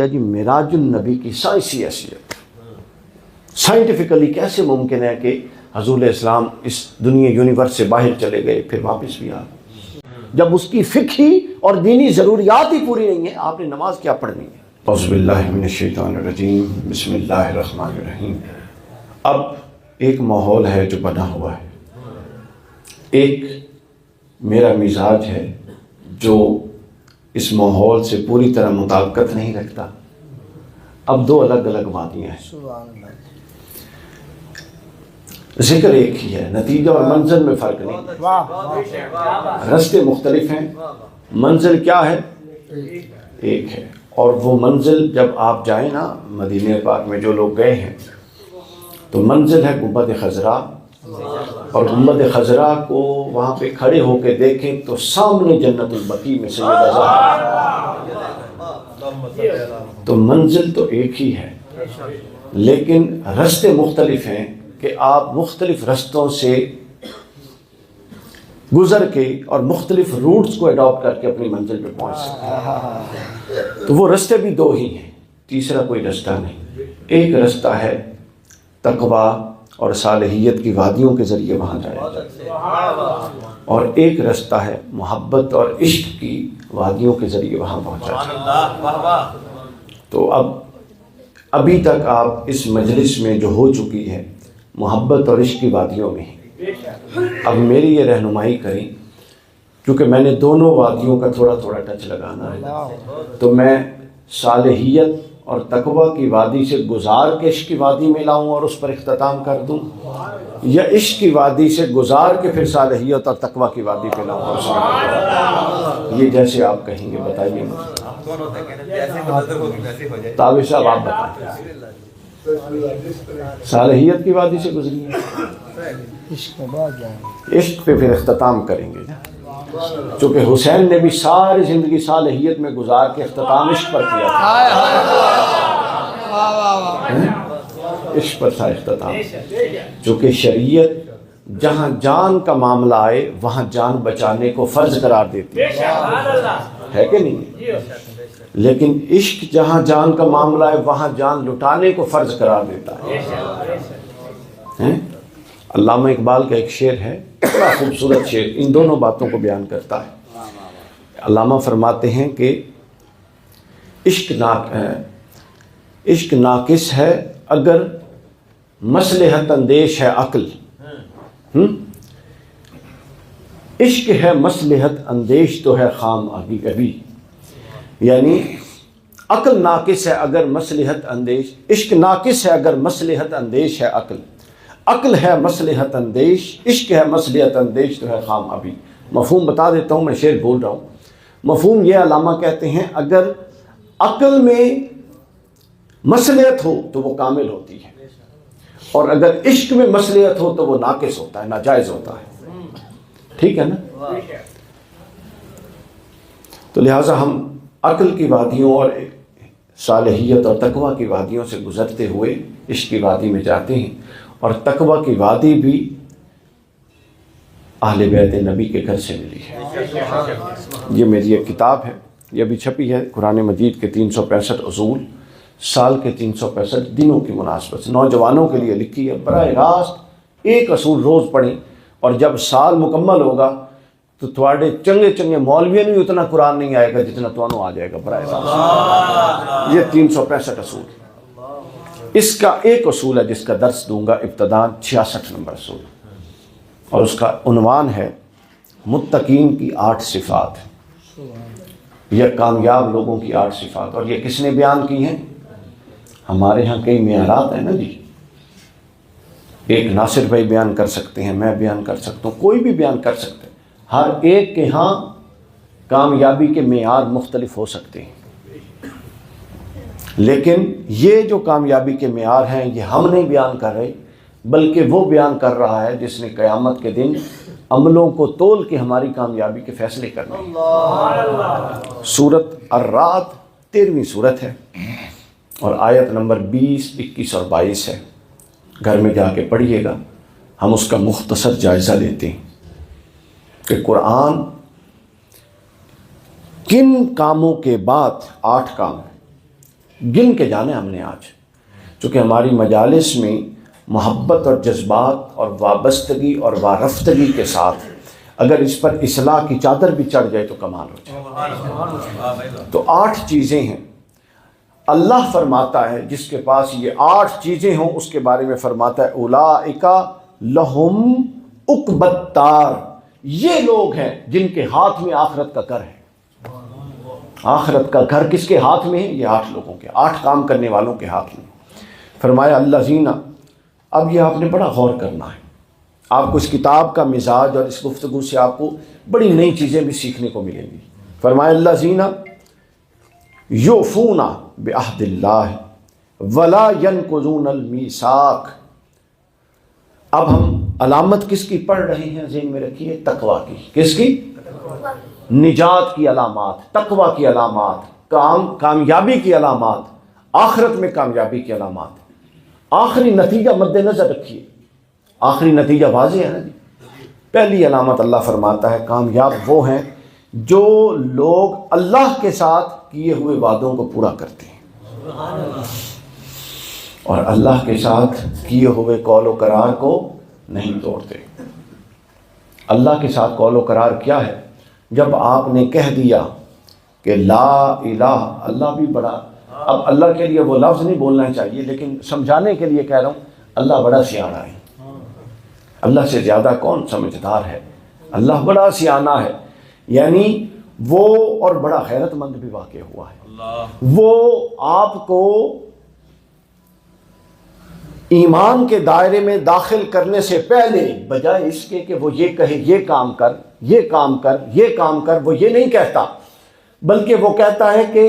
جی معراج النبی کی سائنسی حیثیت، سائنٹیفکلی کیسے ممکن ہے کہ حضور اسلام اس دنیا یونیورس سے باہر چلے گئے پھر واپس بھی آ گئے، جب اس کی فقہی اور دینی ضروریات ہی پوری نہیں ہیں، آپ نے نماز کیا پڑھنی ہے؟ اعوذ باللہ من الشیطان الرجیم، بسم اللہ الرحمن الرحیم۔ اب ایک ماحول ہے جو بنا ہوا ہے، ایک میرا مزاج ہے جو اس ماحول سے پوری طرح مطابقت نہیں رکھتا۔ اب دو الگ الگ وادیاں ہیں، ذکر ایک ہی ہے، نتیجہ اور منزل میں فرق نہیں، راستے مختلف ہیں، منزل کیا ہے؟ ایک ہے۔ اور وہ منزل جب آپ جائیں نا مدینہ پاک میں، جو لوگ گئے ہیں تو منزل ہے گنبد خضرا، اور گنبد خضرا کو وہاں پہ کھڑے ہو کے دیکھیں تو سامنے جنت البقیع میں سیدہ زہرا، تو منزل تو ایک ہی ہے لیکن راستے مختلف ہیں کہ آپ مختلف رستوں سے گزر کے اور مختلف روٹس کو اڈاپٹ کر کے اپنی منزل پہ پہنچ سکتے ہیں۔ تو وہ راستے بھی دو ہی ہیں، تیسرا کوئی رستہ نہیں۔ ایک رستہ ہے تقویٰ اور صالحیت کی وادیوں کے ذریعے وہاں جایا، اور ایک رستہ ہے محبت اور عشق کی وادیوں کے ذریعے وہاں پہنچا جائے۔ تو ابھی تک آپ اس مجلس میں جو ہو چکی ہے محبت اور عشق کی وادیوں میں، اب میری یہ رہنمائی کریں، کیونکہ میں نے دونوں وادیوں کا تھوڑا تھوڑا ٹچ لگانا ہے، تو میں صالحیت اور تقویٰ کی وادی سے گزار کے عشق کی وادی میں لاؤں اور اس پر اختتام کر دوں، یا عشق کی وادی سے گزار کے پھر صالحیت اور تقویٰ کی وادی پہ لاؤں اور اس میں، یہ جیسے آپ کہیں گے، بتائیے مجھے۔ تابع صاحب آپ بتائیں، صالحیت کی وادی سے گزری ہے، عشق پہ پھر اختتام کریں گے، چونکہ حسین نے بھی ساری زندگی صالحیت میں گزار کے اختتام عشق پر کیا تھا، عشق پر تھا اختتام، چونکہ شریعت جہاں جان کا معاملہ آئے وہاں جان بچانے کو فرض قرار دیتی ہے کہ نہیں؟ لیکن عشق جہاں جان کا معاملہ ہے وہاں جان لٹانے کو فرض قرار دیتا ہے۔ علامہ اقبال کا ایک شعر ہے، بڑا خوبصورت شعر، ان دونوں باتوں کو بیان کرتا ہے۔ علامہ فرماتے ہیں کہ عشق ناقص ہے اگر مصلحت اندیش ہے عقل، عشق ہے مصلحت اندیش تو ہے خام ابھی، یعنی عقل ناقص ہے اگر مصلحت اندیش، عشق ناقص ہے اگر مصلحت اندیش ہے عقل، عقل ہے مصلحت اندیش، عشق ہے مصلحت اندیش تو ہے خام ابھی۔ مفہوم بتا دیتا ہوں، میں شعر بول رہا ہوں۔ مفہوم یہ علامہ کہتے ہیں اگر عقل میں مصلحت ہو تو وہ کامل ہوتی ہے، اور اگر عشق میں مصلحت ہو تو وہ ناقص ہوتا ہے، ناجائز ہوتا ہے، ٹھیک ہے نا؟ تو لہٰذا ہم عقل کی وادیوں اور صالحیت اور تقویٰ کی وادیوں سے گزرتے ہوئے عشق کی وادی میں جاتے ہیں، اور تقویٰ کی وادی بھی اہل بیت نبی کے گھر سے ملی ہے۔ یہ میری ایک کتاب ہے، یہ بھی چھپی ہے، قرآن مجید کے 365 اصول، سال کے 365 دنوں کی مناسبت سے نوجوانوں کے لیے لکھی ہے۔ براہ راست ایک اصول روز پڑھیں، اور جب سال مکمل ہوگا تو تھوڑے چنگے چنگے مولویوں میں اتنا قرآن نہیں آئے گا جتنا توانوں آ جائے گا براہ راست۔ یہ 365 اصول، اس کا ایک اصول ہے جس کا درس دوں گا ابتداءً، 66 نمبر اصول، اور اس کا عنوان ہے متقین کی 8 صفات، یا کامیاب لوگوں کی 8 صفات۔ اور یہ کس نے بیان کی ہیں؟ ہمارے ہاں کئی معیارات ہیں نا جی، ایک ناصر بھائی بیان کر سکتے ہیں، میں بیان کر سکتا ہوں، کوئی بھی بیان کر سکتے ہیں، ہر ایک کے ہاں کامیابی کے معیار مختلف ہو سکتے ہیں، لیکن یہ جو کامیابی کے معیار ہیں یہ ہم نہیں بیان کر رہے، بلکہ وہ بیان کر رہا ہے جس نے قیامت کے دن عملوں کو تول کے ہماری کامیابی کے فیصلے کرنے ہیں۔ سورۃ الرعد 13ویں سورت ہے، اور آیت نمبر 20، 21 اور 22 ہے، گھر میں جا کے پڑھیے گا۔ ہم اس کا مختصر جائزہ لیتے ہیں کہ قرآن کن کاموں کے بعد 8 کام ہیں، گن کے جانے ہم نے آج، چونکہ ہماری مجالس میں محبت اور جذبات اور وابستگی اور وارفتگی کے ساتھ اگر اس پر اصلاح کی چادر بھی چڑھ جائے تو کمال ہو جائے۔ تو 8 چیزیں ہیں، اللہ فرماتا ہے جس کے پاس یہ 8 چیزیں ہوں اس کے بارے میں فرماتا ہے اولئک لہم عقبی الدار، یہ لوگ ہیں جن کے ہاتھ میں آخرت کا گھر ہے۔ آخرت کا گھر کس کے ہاتھ میں ہے؟ یہ 8 لوگوں کے، 8 کام کرنے والوں کے ہاتھ میں۔ فرمایا الذین، اب یہ آپ نے بڑا غور کرنا ہے، آپ کو اس کتاب کا مزاج اور اس گفتگو سے آپ کو بڑی نئی چیزیں بھی سیکھنے کو ملیں گی۔ فرمایا الذین یوفون بعہد اللہ ولا ینقضون المیثاق۔ اب ہم علامت کس کی پڑھ رہے ہیں؟ ذہن میں رکھیے، تقویٰ کی۔ کس کی؟ نجات کی علامات، تقویٰ کی علامات، کامیابی کی علامات، آخرت میں کامیابی کی علامات۔ آخری نتیجہ مد نظر رکھیے، آخری نتیجہ واضح ہے نا جی۔ پہلی علامت اللہ فرماتا ہے کامیاب وہ ہیں جو لوگ اللہ کے ساتھ کیے ہوئے وعدوں کو پورا کرتے ہیں اور اللہ کے ساتھ کیے ہوئے قول و قرار کو نہیں توڑتے۔ اللہ کے ساتھ قول و قرار کیا ہے؟ جب آپ نے کہہ دیا کہ لا الہ، اللہ بھی بڑا، اب اللہ کے لیے وہ لفظ نہیں بولنا چاہیے لیکن سمجھانے کے لیے کہہ رہا ہوں، اللہ بڑا سیاںہ ہے، اللہ سے زیادہ کون سمجھدار ہے؟ اللہ بڑا سیاںہ ہے، یعنی وہ اور بڑا غیرت مند بھی واقع ہوا ہے۔ وہ آپ کو ایمان کے دائرے میں داخل کرنے سے پہلے بجائے اس کے کہ وہ یہ کہے یہ کام کر، یہ کام کر، یہ کام کر، وہ یہ نہیں کہتا، بلکہ وہ کہتا ہے کہ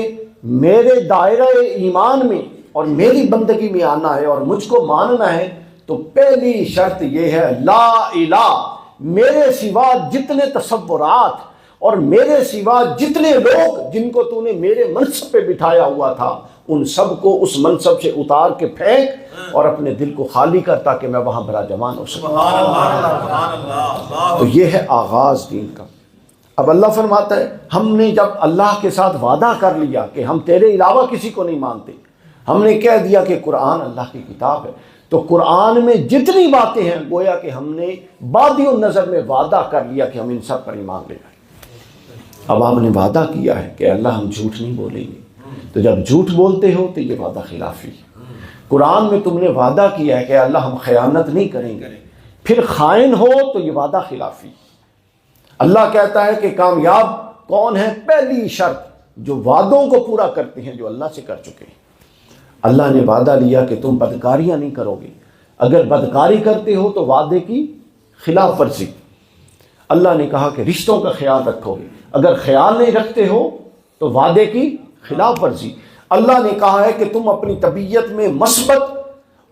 میرے دائرہ ایمان میں اور میری بندگی میں آنا ہے اور مجھ کو ماننا ہے تو پہلی شرط یہ ہے لا الہ، میرے سوا جتنے تصورات اور میرے سوا جتنے لوگ جن کو تو نے میرے منصب پہ بٹھایا ہوا تھا ان سب کو اس منصب سے اتار کے پھینک اور اپنے دل کو خالی کر تاکہ میں وہاں براجمان ہو سکوں۔ تو یہ ہے آغاز دین کا۔ اب اللہ فرماتا ہے ہم نے جب اللہ کے ساتھ وعدہ کر لیا کہ ہم تیرے علاوہ کسی کو نہیں مانتے، ہم نے کہہ دیا کہ قرآن اللہ کی کتاب ہے، تو قرآن میں جتنی باتیں ہیں گویا کہ ہم نے بادی النظر میں وعدہ کر لیا کہ ہم ان سب پر ایمان لے آئیں۔ اب آپ نے وعدہ کیا ہے کہ اللہ ہم جھوٹ نہیں بولیں گے، تو جب جھوٹ بولتے ہو تو یہ وعدہ خلافی ہے۔ قرآن میں تم نے وعدہ کیا ہے کہ اللہ ہم خیانت نہیں کریں گے، پھر خائن ہو تو یہ وعدہ خلافی۔ اللہ کہتا ہے کہ کامیاب کون ہے؟ پہلی شرط جو وعدوں کو پورا کرتے ہیں جو اللہ سے کر چکے ہیں۔ اللہ نے وعدہ لیا کہ تم بدکاریاں نہیں کرو گے، اگر بدکاری کرتے ہو تو وعدے کی خلاف ورزی۔ اللہ نے کہا کہ رشتوں کا خیال رکھو گے، اگر خیال نہیں رکھتے ہو تو وعدے کی خلاف ورزی۔ اللہ نے کہا ہے کہ تم اپنی طبیعت میں مثبت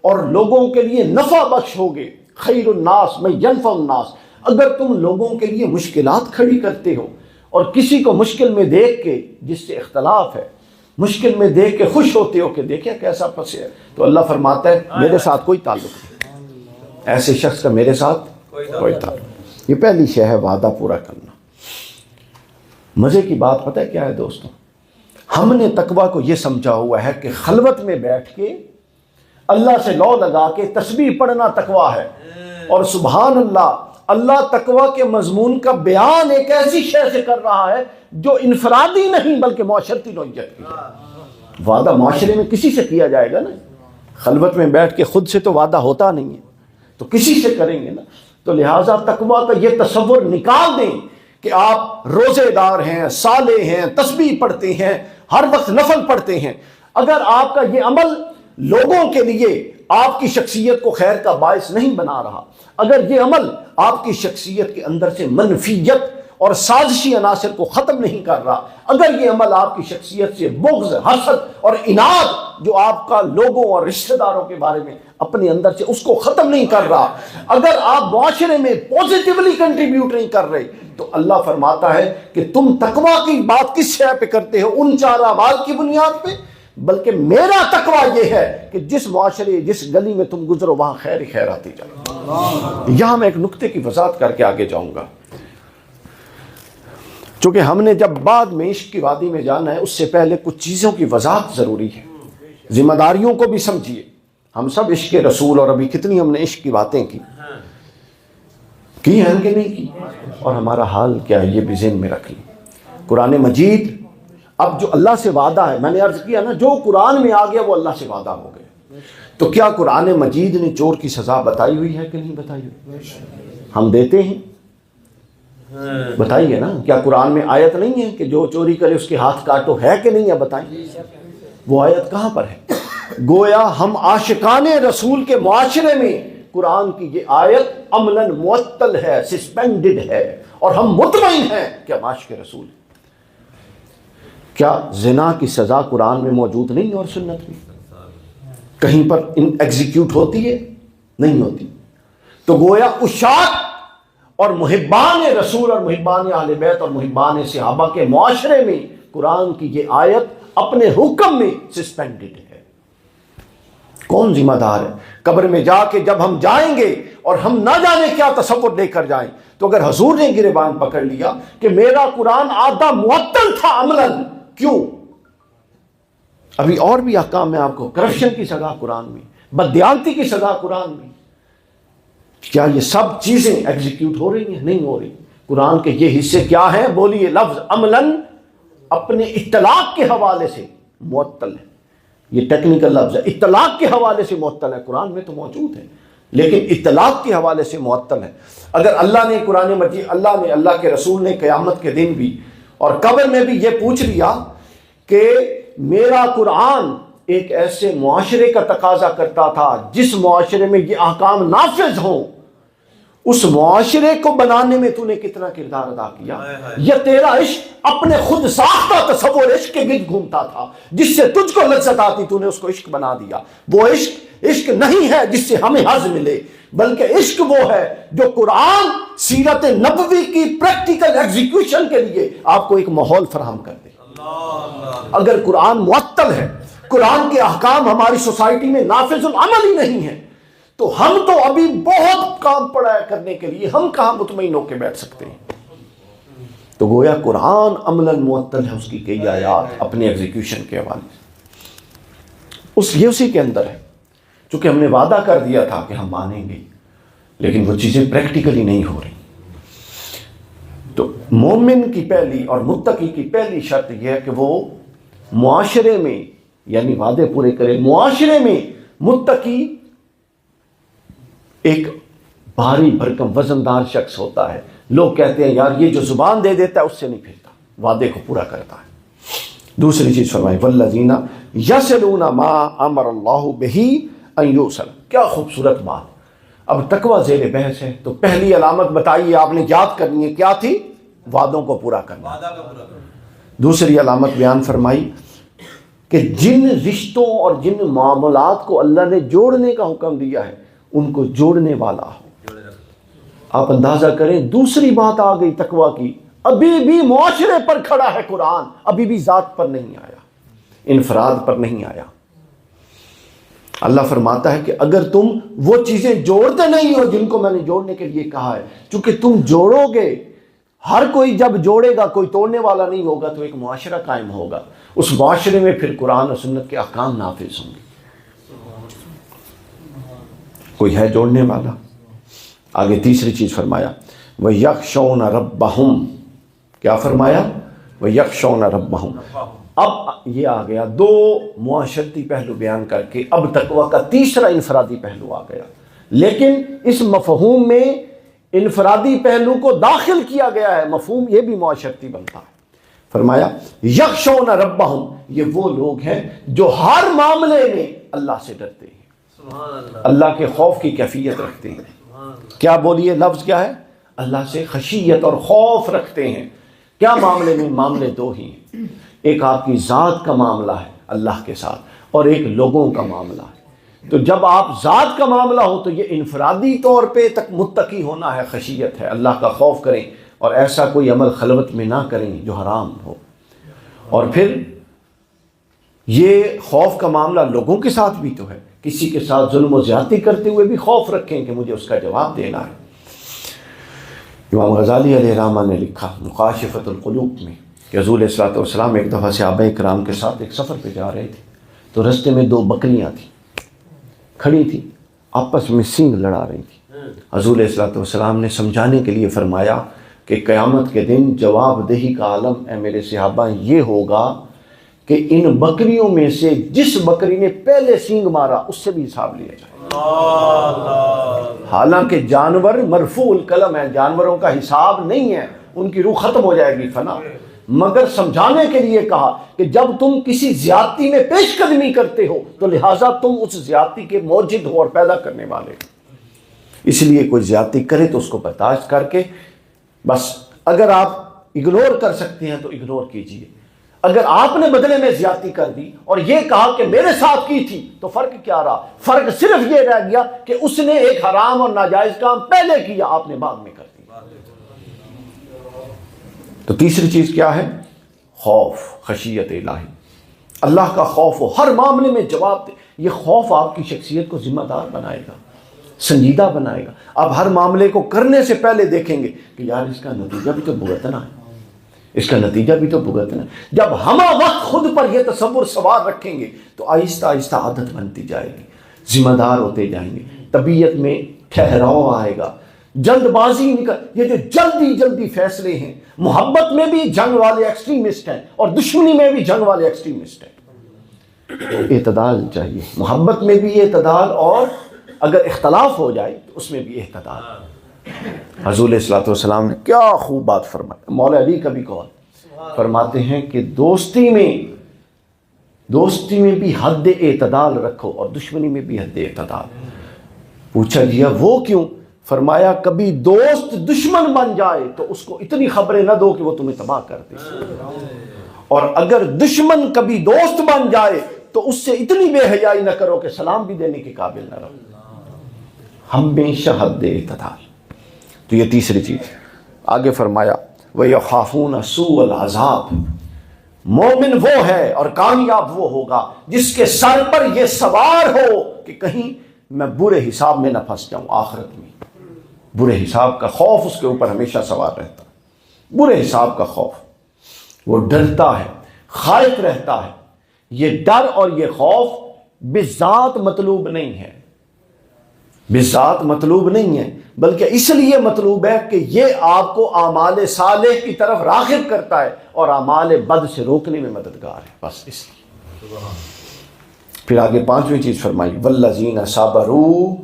اور لوگوں کے لیے نفع بخش ہوگے، خیر الناس من ینفع الناس۔ اگر تم لوگوں کے لیے مشکلات کھڑی کرتے ہو اور کسی کو مشکل میں دیکھ کے، جس سے اختلاف ہے، مشکل میں دیکھ کے خوش ہوتے ہو کہ دیکھیں کیسا پھنسے ہے، تو اللہ فرماتا ہے میرے ساتھ کوئی تعلق نہیں، ایسے شخص کا میرے ساتھ کوئی تعلق۔ یہ پہلی شے ہے وعدہ پورا کرنا۔ مزے کی بات پتہ ہے کیا ہے دوستوں؟ ہم نے تقویٰ کو یہ سمجھا ہوا ہے کہ خلوت میں بیٹھ کے اللہ سے لو لگا کے تسبیح پڑھنا تقویٰ ہے، اور سبحان اللہ، اللہ تقویٰ کے مضمون کا بیان ایک ایسی شے سے کر رہا ہے جو انفرادی نہیں بلکہ معاشرتی نوعیت کی ہے۔ وعدہ معاشرے میں کسی سے کیا جائے گا نا، خلوت میں بیٹھ کے خود سے تو وعدہ ہوتا نہیں ہے، تو کسی سے کریں گے نا۔ تو لہٰذا تقویٰ کا یہ تصور نکال دیں کہ آپ روزے دار ہیں، صالح ہیں، تسبیح پڑھتے ہیں، ہر وقت نفل پڑھتے ہیں، اگر آپ کا یہ عمل لوگوں کے لیے آپ کی شخصیت کو خیر کا باعث نہیں بنا رہا، اگر یہ عمل آپ کی شخصیت کے اندر سے منفیت اور سازشی عناصر کو ختم نہیں کر رہا، اگر یہ عمل آپ کی شخصیت سے بغض، حسد اور اناد جو آپ کا لوگوں اور رشتہ داروں کے بارے میں اپنے اندر سے اس کو ختم نہیں کر رہا، اگر آپ معاشرے میں پوزیٹیولی کنٹریبیوٹ نہیں کر رہے، تو اللہ فرماتا ہے کہ تم تقویٰ کی بات کس شے پہ کرتے ہو؟ ان 4 اعمال کی بنیاد پہ، بلکہ میرا تقویٰ یہ ہے کہ جس معاشرے، جس گلی میں تم گزرو وہاں خیر ہی خیر آتی جائے۔ یہاں میں ایک نقطے کی وضاحت کر کے آگے جاؤں گا، چونکہ ہم نے جب بعد میں عشق کی وادی میں جانا ہے اس سے پہلے کچھ چیزوں کی وضاحت ضروری ہے۔ ذمہ داریوں کو بھی سمجھیے. ہم سب عشق رسول، اور ابھی کتنی ہم نے عشق کی باتیں کی ہیں کہ نہیں کی، اور ہمارا حال کیا ہے یہ بھی ذہن میں رکھ لیں. قرآن مجید اب جو اللہ سے وعدہ ہے، میں نے عرض کیا نا، جو قرآن میں آ گیا وہ اللہ سے وعدہ ہو گیا. تو کیا قرآن مجید نے چور کی سزا بتائی ہوئی ہے کہ نہیں بتائی ہوئی؟ ہم دیتے ہیں، بتائیے نا. کیا قرآن میں آیت نہیں ہے کہ جو چوری کرے اس کے ہاتھ کاٹو؟ ہے کہ نہیں ہے؟ بتائیں. وہ آیت کہاں پر ہے؟ گویا ہم عاشقان رسول کے معاشرے میں قرآن کی یہ آیت عملاً معطل ہے، سسپینڈڈ ہے، اور ہم مطمئن ہیں کہ ہم عاشق رسول ہیں. کیا زنا کی سزا قرآن میں موجود نہیں اور سنت میں کہیں پر ایگزیکیوٹ ہوتی ہے؟ نہیں ہوتی. تو گویا عشاق اور محبان رسول اور محبان اہل بیت اور محبان صحابہ کے معاشرے میں قرآن کی یہ آیت اپنے حکم میں سسپینڈڈ ہے. کون ذمہ دار ہے؟ قبر میں جا کے جب ہم جائیں گے اور ہم نہ جانے کیا تصور لے کر جائیں، تو اگر حضور نے گریبان پکڑ لیا کہ میرا قرآن آدھا معطل تھا عملاً، کیوں؟ ابھی اور بھی احکام میں آپ کو، کرپشن کی سزا قرآن میں، بددیانتی کی سزا قرآن میں. کیا یہ سب چیزیں ایگزیکیوٹ ہو رہی ہیں؟ نہیں ہو رہی. قرآن کے یہ حصے کیا ہیں؟ بولیے. لفظ عملاً اپنے اطلاق کے حوالے سے معطل ہے. یہ ٹیکنیکل لفظ ہے، اطلاق کے حوالے سے معطل ہے. قرآن میں تو موجود ہے لیکن اطلاق کے حوالے سے معطل ہے. اگر اللہ نے قرآن مجید، اللہ کے رسول نے قیامت کے دن بھی اور قبر میں بھی یہ پوچھ لیا کہ میرا قرآن ایک ایسے معاشرے کا تقاضا کرتا تھا جس معاشرے میں یہ احکام نافذ ہوں، اس معاشرے کو بنانے میں تو نے کتنا کردار ادا کیا. یہ تیرا عشق اپنے خود ساختہ تصور عشق کے گرد گھومتا تھا، جس سے تجھ کو لذت آتی تو نے اس کو عشق بنا دیا. وہ عشق نہیں ہے جس سے ہمیں حظ ملے، بلکہ عشق وہ ہے جو قرآن سیرت نبوی کی پریکٹیکل ایگزیکیوشن کے لیے آپ کو ایک ماحول فراہم کر دے. اگر قرآن معطل ہے، قرآن کے احکام ہماری سوسائٹی میں نافذ العمل ہی نہیں ہے، تو ہم تو ابھی بہت کام پڑا ہے کرنے کے لیے. ہم کہاں مطمئن ہو کے بیٹھ سکتے ہیں؟ تو گویا قرآن عملاً معطل ہے، اس کی کئی آیات اپنے ایگزیکیوشن کے حوالے سے اسی کے اندر ہے. چونکہ ہم نے وعدہ کر دیا تھا کہ ہم مانیں گے، لیکن وہ چیزیں پریکٹیکلی نہیں ہو رہی. تو مومن کی پہلی اور متقی کی پہلی شرط یہ ہے کہ وہ معاشرے میں، یعنی وعدے پورے کرے. معاشرے میں متقی ایک بھاری بھرکم وزندار شخص ہوتا ہے. لوگ کہتے ہیں یار یہ جو زبان دے دیتا ہے اس سے نہیں پھرتا، وعدے کو پورا کرتا ہے. دوسری چیز فرمائی والذین یصلون ما امر اللہ بہ ان یوصل. کیا خوبصورت بات. اب تقوی زیر بحث ہے، تو پہلی علامت بتائیے آپ نے یاد کرنی ہے، کیا تھی؟ وعدوں کو پورا کرنا. دوسری علامت بیان فرمائی کہ جن رشتوں اور جن معاملات کو اللہ نے جوڑنے کا حکم دیا ہے ان کو جوڑنے والا ہو. آپ اندازہ کریں، دوسری بات آ گئی تقوی کی. ابھی بھی معاشرے پر کھڑا ہے قرآن، ابھی بھی ذات پر نہیں آیا، انفراد پر نہیں آیا. اللہ فرماتا ہے کہ اگر تم وہ چیزیں جوڑتے نہیں ہو جن کو میں نے جوڑنے کے لیے کہا ہے، چونکہ تم جوڑو گے، ہر کوئی جب جوڑے گا کوئی توڑنے والا نہیں ہوگا تو ایک معاشرہ قائم ہوگا. اس معاشرے میں پھر قرآن اور سنت کے احکام نافذ ہوں گے. کوئی ہے جوڑنے والا؟ آگے تیسری چیز فرمایا وَيَخْشَوْنَ رَبَّهُمْ. کیا فرمایا؟ وَيَخْشَوْنَ رَبَّهُمْ. اب یہ آ گیا دو معاشرتی پہلو بیان کر کے، اب تقوی کا تیسرا انفرادی پہلو آ گیا. لیکن اس مفہوم میں انفرادی پہلو کو داخل کیا گیا ہے، مفہوم یہ بھی معاشرتی بنتا ہے. فرمایا یخشون ربہم، یہ وہ لوگ ہیں جو ہر معاملے میں اللہ سے ڈرتے ہیں، اللہ کے خوف کی کیفیت رکھتے ہیں. کیا بولیے لفظ کیا ہے؟ اللہ سے خشیت اور خوف رکھتے ہیں. کیا معاملے میں؟ معاملے دو ہی ہیں. ایک آپ کی ذات کا معاملہ ہے اللہ کے ساتھ، اور ایک لوگوں کا معاملہ ہے. تو جب آپ ذات کا معاملہ ہو تو یہ انفرادی طور پہ تک متقی ہونا ہے، خشیت ہے، اللہ کا خوف کریں اور ایسا کوئی عمل خلوت میں نہ کریں جو حرام ہو. اور پھر یہ خوف کا معاملہ لوگوں کے ساتھ بھی تو ہے، کسی کے ساتھ ظلم و زیادتی کرتے ہوئے بھی خوف رکھیں کہ مجھے اس کا جواب دینا ہے. امام غزالی علیہ الرحمہ نے لکھا مکاشفۃ القلوب میں کہ حضور علیہ الصلوۃ والسلام ایک دفعہ صحابہ کرام کے ساتھ ایک سفر پہ جا رہے تھے. تو رستے میں 2 بکریاں تھیں، کھڑی تھیں، آپس میں سینگ لڑا رہی تھیں۔ حضور علیہ الصلوۃ والسلام نے سمجھانے کے لیے فرمایا کہ قیامت کے دن جواب دہی کا عالم اے میرے صحابہ یہ ہوگا کہ ان بکریوں میں سے جس بکری نے پہلے سینگ مارا اس سے بھی حساب لیا جائے۔ حالانکہ جانور مرفوع القلم ہے، جانوروں کا حساب نہیں ہے، ان کی روح ختم ہو جائے گی، فنا، مگر سمجھانے کے لیے کہا کہ جب تم کسی زیادتی میں پیش قدمی کرتے ہو تو لہٰذا تم اس زیادتی کے موجد ہو اور پیدا کرنے والے ہو، اس لیے کوئی زیادتی کرے تو اس کو برداشت کر کے بس، اگر آپ اگنور کر سکتے ہیں تو اگنور کیجئے، اگر آپ نے بدلے میں زیادتی کر دی اور یہ کہا کہ میرے ساتھ کی تھی تو فرق کیا رہا؟ فرق صرف یہ رہ گیا کہ اس نے ایک حرام اور ناجائز کام پہلے کیا، آپ نے بعد میں کر دیا۔ تو تیسری چیز کیا ہے؟ خوف، خشیت الہی، اللہ کا خوف ہو، ہر معاملے میں جواب دے۔ یہ خوف آپ کی شخصیت کو ذمہ دار بنائے گا، سنجیدہ بنائے گا۔ آپ ہر معاملے کو کرنے سے پہلے دیکھیں گے کہ یار اس کا نتیجہ بھی تو بھگتنا ہے، اس کا نتیجہ بھی تو بھگتنا ہے۔ جب ہم وقت خود پر یہ تصور سوار رکھیں گے تو آہستہ آہستہ عادت بنتی جائے گی، ذمہ دار ہوتے جائیں گے، طبیعت میں ٹھہراؤ آئے گا، جلد بازی یہ جو جلدی فیصلے ہیں، محبت میں بھی جنگ والے ایکسٹریمسٹ ہیں اور دشمنی میں بھی جنگ والے ایکسٹریمسٹ ہیں۔ اعتدال چاہیے، محبت میں بھی اعتدال، اور اگر اختلاف ہو جائے تو اس میں بھی اعتدال۔ حضور علیہ الصلوۃ والسلام نے کیا خوب بات فرمائی، مولا علی کا بھی قول فرماتے ہیں کہ دوستی میں بھی حد اعتدال رکھو اور دشمنی میں بھی حد اعتدال۔ پوچھا گیا وہ کیوں؟ فرمایا کبھی دوست دشمن بن جائے تو اس کو اتنی خبریں نہ دو کہ وہ تمہیں تباہ کر دے، اور اگر دشمن کبھی دوست بن جائے تو اس سے اتنی بے حیائی نہ کرو کہ سلام بھی دینے کے قابل نہ رہو۔ ہمیشہ حد اعتدال۔ تو یہ تیسری چیز۔ آگے فرمایا وَيَخَافُونَ سُوءَ الْعَذَابِ، مومن وہ ہے اور کامیاب وہ ہوگا جس کے سر پر یہ سوار ہو کہ کہیں میں برے حساب میں نہ پھنس جاؤں، آخرت میں برے حساب کا خوف اس کے اوپر ہمیشہ سوار رہتا ہے، برے حساب کا خوف، وہ ڈرتا ہے، خائف رہتا ہے۔ یہ ڈر اور یہ خوف بذات مطلوب نہیں ہے، بذات مطلوب نہیں ہے، بلکہ اس لیے مطلوب ہے کہ یہ آپ کو اعمال صالح کی طرف راغب کرتا ہے اور اعمال بد سے روکنے میں مددگار ہے، بس اس لیے۔ پھر آگے 5ویں چیز فرمائی والذین صبروا،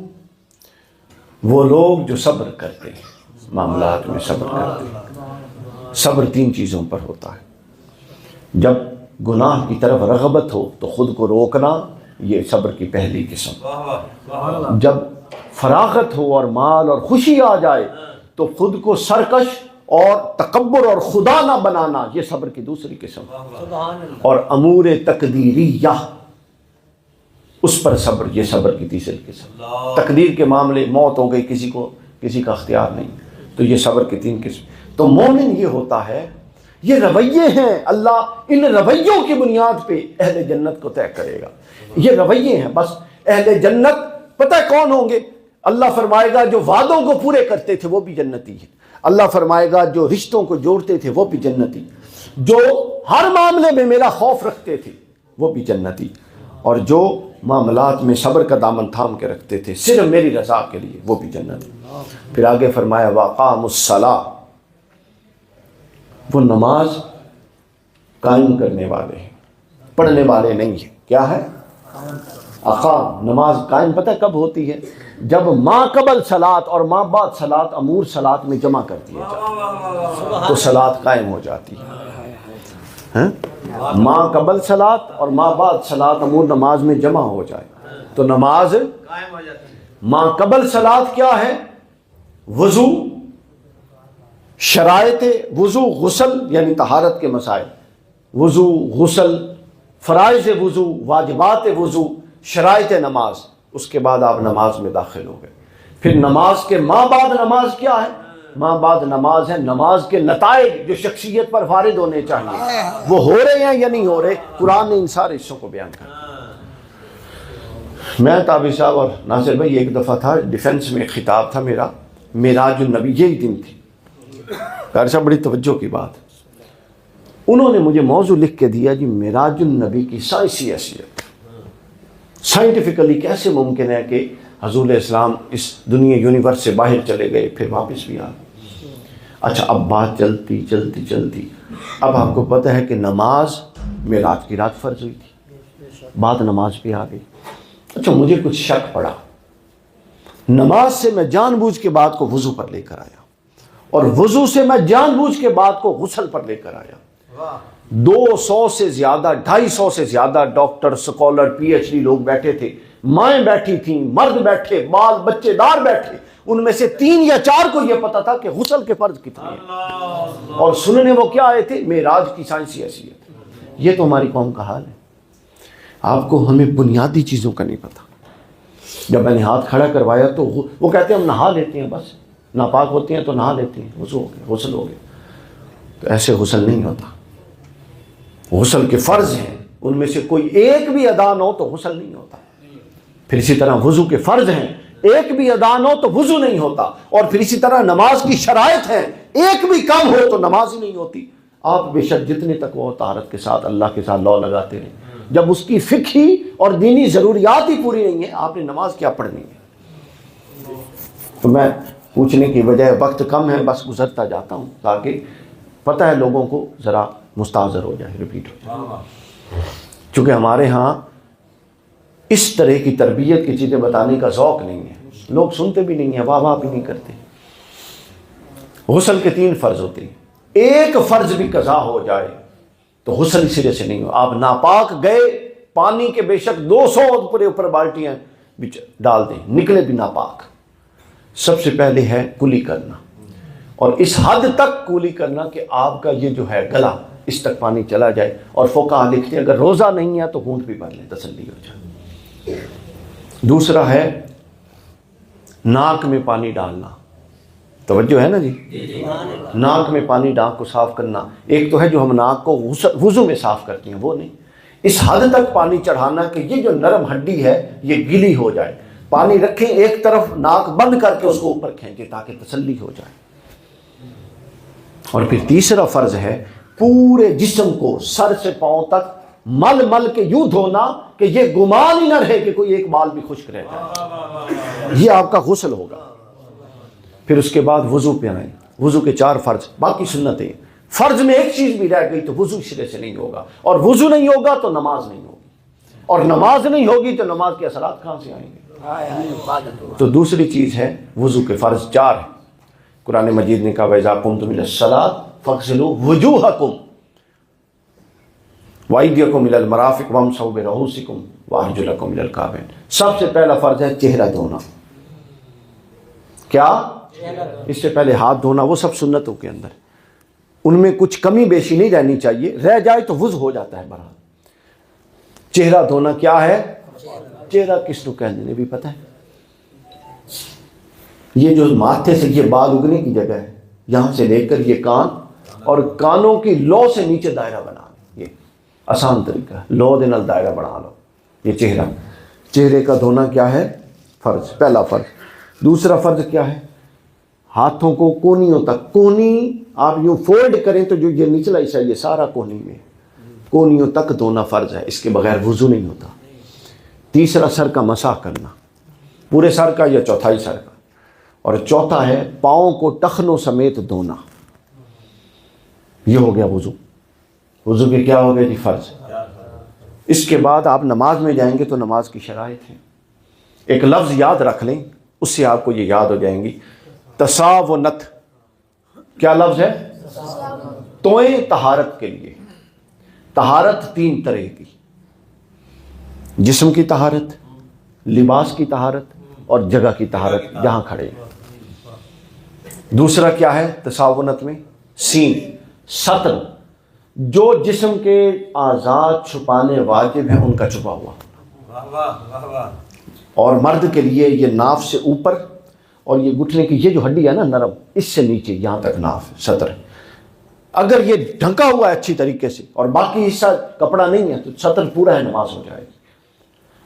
وہ لوگ جو صبر کرتے ہیں، معاملات میں صبر کرتے ہیں۔ صبر 3 چیزوں پر ہوتا ہے۔ جب گناہ کی طرف رغبت ہو تو خود کو روکنا، یہ صبر کی پہلی قسم۔ جب فراغت ہو اور مال اور خوشی آ جائے تو خود کو سرکش اور تکبر اور خدا نہ بنانا، یہ صبر کی دوسری قسم۔ اور امور تقدیریہ، اس پر صبر، یہ صبر کی تیسری قسم۔ تقدیر کے معاملے، موت ہو گئی، کسی کا اختیار نہیں، تو یہ صبر کی 3 قسم۔ تو مومن یہ ہوتا ہے، یہ رویے ہیں، اللہ ان رویوں کی بنیاد پہ اہل جنت کو طے کرے گا۔ یہ رویے ہیں، بس اہل جنت پتہ کون ہوں گے؟ اللہ فرمائے گا جو وعدوں کو پورے کرتے تھے وہ بھی جنتی ہیں، اللہ فرمائے گا جو رشتوں کو جوڑتے تھے وہ بھی جنتی، جو ہر معاملے میں میرا خوف رکھتے تھے وہ بھی جنتی، اور جو معاملات میں صبر کا دامن تھام کے رکھتے تھے صرف میری رضا کے لیے وہ بھی جنتی۔ پھر آگے فرمایا وَأَقَامُوا الصَّلَاةَ، وہ نماز قائم کرنے والے ہیں، پڑھنے والے نہیں ہیں۔ کیا ہے؟ اقام، نماز قائم پتہ کب ہوتی ہے؟ جب ما قبل صلاۃ اور ما بعد صلاۃ امور صلاۃ میں جمع کر دیے جاتے تو صلاۃ قائم ہو جاتی ہے۔ ما قبل صلاۃ اور ما بعد صلاۃ امور نماز میں جمع ہو جائے تو نماز قائم ہو جاتی ہے۔ ما قبل صلاۃ کیا ہے؟ وضو، شرائط وضو، غسل یعنی طہارت کے مسائل، وضو، غسل، فرائض وضو، واجبات وضو، شرائط نماز، اس کے بعد آپ نماز میں داخل ہو گئے۔ پھر نماز کے ماں بعد نماز کیا ہے؟ ماں بعد نماز ہے نماز کے نتائج جو شخصیت پر وارد ہونے چاہیے، وہ ہو رہے ہیں یا نہیں ہو رہے؟ قرآن نے ان سارے حصوں کو بیان کر۔ میں تابع صاحب اور ناصر بھائی ایک دفعہ تھا ڈیفنس میں، ایک خطاب تھا میرا، معراج النبی، یہی دن تھی۔ قاری صاحب بڑی توجہ کی بات، انہوں نے مجھے موضوع لکھ کے دیا جی معراج النبی کی سائنسی حیثیت۔ سائنٹیفکلی کیسے ممکن ہے کہ حضور اسلام اس دنیا یونیورس سے باہر چلے گئے پھر واپس بھی آ گئے؟ اچھا اب بات چلتی اب آپ کو پتہ ہے کہ نماز معراج کی رات فرض ہوئی تھی، بعد نماز پہ آ گئی۔ اچھا مجھے کچھ شک پڑا، نماز سے میں جان بوجھ کے بات کو وضو پر لے کر آیا، اور وضو سے میں جان بوجھ کے بات کو غسل پر لے کر آیا۔ 200 سے زیادہ 250 سے زیادہ doctor, scholar, P H D لوگ بیٹھے تھے، مائیں بیٹھی تھیں، مرد بیٹھے، بال بچے دار بیٹھے، ان میں سے 3 یا 4 کو یہ پتا تھا کہ غسل کے فرض کتنے ہیں، اور سننے وہ کیا آئے تھے؟ معراج کی سائنسی حیثیت۔ یہ تو ہماری قوم کا حال ہے۔ آپ کو ہمیں بنیادی چیزوں کا نہیں پتا۔ جب میں نے ہاتھ کھڑا کروایا تو وہ کہتے ہیں ہم نہا لیتے ہیں، بس ناپاک ہوتے ہیں تو نہا لیتے ہیں، وضو ہو گیا، غسل ہو گیا۔ تو ایسے غسل نہیں ہوتا۔ غسل کے فرض ہیں، ان میں سے کوئی ایک بھی ادا نہ ہو تو غسل نہیں ہوتا۔ پھر اسی طرح وضو کے فرض ہیں، ایک بھی ادا نہ ہو تو وضو نہیں ہوتا، اور پھر اسی طرح نماز کی شرائط ہیں، ایک بھی کم ہو تو نماز ہی نہیں ہوتی۔ آپ بے شک جتنے تک وہ طہارت کے ساتھ اللہ کے ساتھ لو لگاتے رہیں، جب اس کی فقہی اور دینی ضروریات ہی پوری نہیں ہیں، آپ نے نماز کیا پڑھنی ہے؟ تو میں پوچھنے کی بجائے، وقت کم ہے بس گزرتا جاتا ہوں تاکہ پتہ ہے لوگوں کو ذرا مستحضر ہو جائے، ریپیٹ ہو جائے۔ چونکہ ہمارے ہاں اس طرح کی تربیت کی چیزیں بتانے کا ذوق نہیں ہے، لوگ سنتے بھی نہیں ہیں، واہ واہ بھی نہیں کرتے۔ غسل کے 3 فرض ہوتے ہیں، ایک فرض بھی قضا ہو جائے تو غسل سرے سے نہیں ہو۔ آپ ناپاک گئے، پانی کے بے شک 200 اوپر بالٹیاں ڈال دیں، نکلے بھی ناپاک۔ سب سے پہلے ہے کلی کرنا، اور اس حد تک کولی کرنا کہ آپ کا یہ جو ہے گلا اس تک پانی چلا جائے، اور فقہا لکھتے ہیں اگر روزہ نہیں ہے تو ہونٹ بھی بھر لیں، تسلی ہو جائے۔ دوسرا ہے ناک میں پانی ڈالنا، توجہ ہے نا جی، ناک میں پانی ناک کو صاف کرنا۔ ایک تو ہے جو ہم ناک کو وضو میں صاف کرتے ہیں، وہ نہیں، اس حد تک پانی چڑھانا کہ یہ جو نرم ہڈی ہے یہ گیلی ہو جائے۔ پانی رکھیں ایک طرف، ناک بند کر کے اس کو اوپر کھینچیں تاکہ تسلی ہو جائے۔ اور پھر تیسرا فرض ہے پورے جسم کو سر سے پاؤں تک مل کے یوں دھونا کہ یہ گمان ہی نہ رہے کہ کوئی ایک بال بھی خشک رہ جائے۔ یہ آپ کا غسل ہوگا۔ پھر اس کے بعد وضو پہ آئیں، وضو کے 4 فرض، باقی سنتیں۔ فرض میں ایک چیز بھی رہ گئی تو وضو سرے سے نہیں ہوگا، اور وضو نہیں ہوگا تو نماز نہیں ہوگی، اور نماز نہیں ہوگی تو نماز کے اثرات کہاں سے آئیں گے؟ تو دوسری چیز ہے وضو کے فرض 4 ہیں۔ قرآن مجید نے کہا وَإِذَا قُمْتُمْ إِلَى الصَّلَاةِ فَاغْسِلُوا وُجُوهَكُمْ وَأَيْدِيَكُمْ إِلَى الْمَرَافِقِ وَامْسَحُوا بِرُؤُوسِكُمْ وَأَرْجُلَكُمْ إِلَى الْكَعْبَيْنِ۔ سب سے پہلا فرض ہے چہرہ دھونا۔ کیا؟ اس سے پہلے ہاتھ دھونا، وہ سب سنتوں کے اندر، ان میں کچھ کمی بیشی نہیں رہنی چاہیے، رہ جائے تو وضو ہو جاتا ہے بہرحال۔ چہرہ دھونا کیا ہے؟ چہرہ کس کو کہنے نے بھی پتہ ہے؟ یہ جو ماتھے سے یہ بال اگنے کی جگہ ہے، یہاں سے لے کر یہ کان، اور کانوں کی لو سے نیچے دائرہ بنا لو، یہ آسان طریقہ ہے، لو دے نال دائرہ بنا لو۔ یہ چہرہ، چہرے کا دھونا کیا ہے؟ فرض، پہلا فرض۔ دوسرا فرض کیا ہے؟ ہاتھوں کو کونیوں تک، کونی آپ یوں فولڈ کریں تو جو یہ نچلا حصہ یہ سارا کونی میں، کونیوں تک دھونا فرض ہے، اس کے بغیر وضو نہیں ہوتا۔ تیسرا سر کا مسح کرنا، پورے سر کا یا چوتھائی سر کا، اور چوتھا ہے پاؤں کو ٹخنوں سمیت دھونا۔ یہ ہو گیا وضو۔ وضو کے کیا ہو گئے جی؟ فرض۔ اس کے بعد آپ نماز میں جائیں گے تو نماز کی شرائط ہیں۔ ایک لفظ یاد رکھ لیں، اس سے آپ کو یہ یاد ہو جائیں گی، تساونت۔ کیا لفظ ہے؟ توئیں طہارت کے لیے۔ طہارت 3 طرح کی، جسم کی طہارت، لباس کی طہارت، اور جگہ کی طہارت جہاں کھڑے ہیں۔ دوسرا کیا ہے تساونت میں؟ سین، ستر، جو جسم کے اعضاء چھپانے واجب ہیں ان کا چھپا ہوا۔ اور مرد کے لیے یہ ناف سے اوپر، اور یہ گھٹنے کی یہ جو ہڈی ہے نا نرم، اس سے نیچے یہاں تک ناف ستر ہے۔ اگر یہ ڈھکا ہوا ہے اچھی طریقے سے اور باقی حصہ کپڑا نہیں ہے تو ستر پورا ہے، نماز ہو جائے گی۔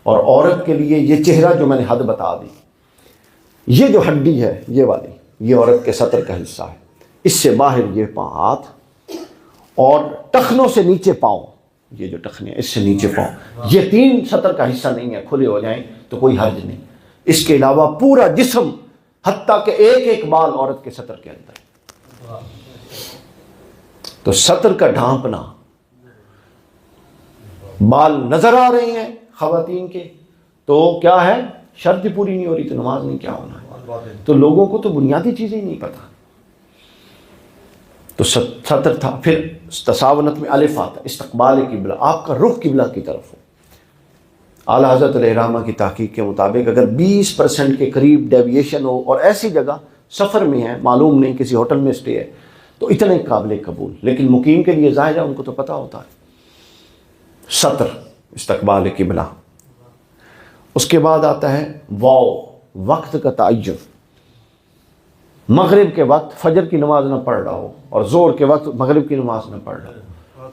اور عورت کے لیے یہ چہرہ جو میں نے حد بتا دی، یہ جو ہڈی ہے یہ والی، یہ عورت کے ستر کا حصہ ہے۔ اس سے باہر یہ ہاتھ، اور ٹخنوں سے نیچے پاؤں، یہ جو ٹخنے اس سے نیچے پاؤں، یہ 3 سطر کا حصہ نہیں ہے، کھلے ہو جائیں تو کوئی حرج نہیں. اس کے علاوہ پورا جسم حتیٰ کہ ایک ایک بال عورت کے سطر کے اندر. تو سطر کا ڈھانپنا، بال نظر آ رہے ہیں خواتین کے تو کیا ہے، شرط پوری نہیں ہو رہی تو نماز نہیں کیا ہونا ہے. تو لوگوں کو تو بنیادی چیزیں ہی نہیں پتہ. تو سطر تھا. پھر تساونت میں الف آتا، استقبال قبلہ، آپ کا رخ قبلہ کی طرف ہو. اعلیٰ حضرت علیہ الرحمہ کی تحقیق کے مطابق اگر 20% کے قریب ڈیویشن ہو اور ایسی جگہ سفر میں ہے، معلوم نہیں کسی ہوٹل میں اسٹے ہے، تو اتنے قابل قبول. لیکن مقیم کے لیے ظاہر ہے ان کو تو پتہ ہوتا ہے. سطر استقبال قبلہ. اس کے بعد آتا ہے واو، وقت کا تعین. مغرب کے وقت فجر کی نماز نہ پڑھ رہا ہو اور زور کے وقت مغرب کی نماز نہ پڑھ رہا ہو،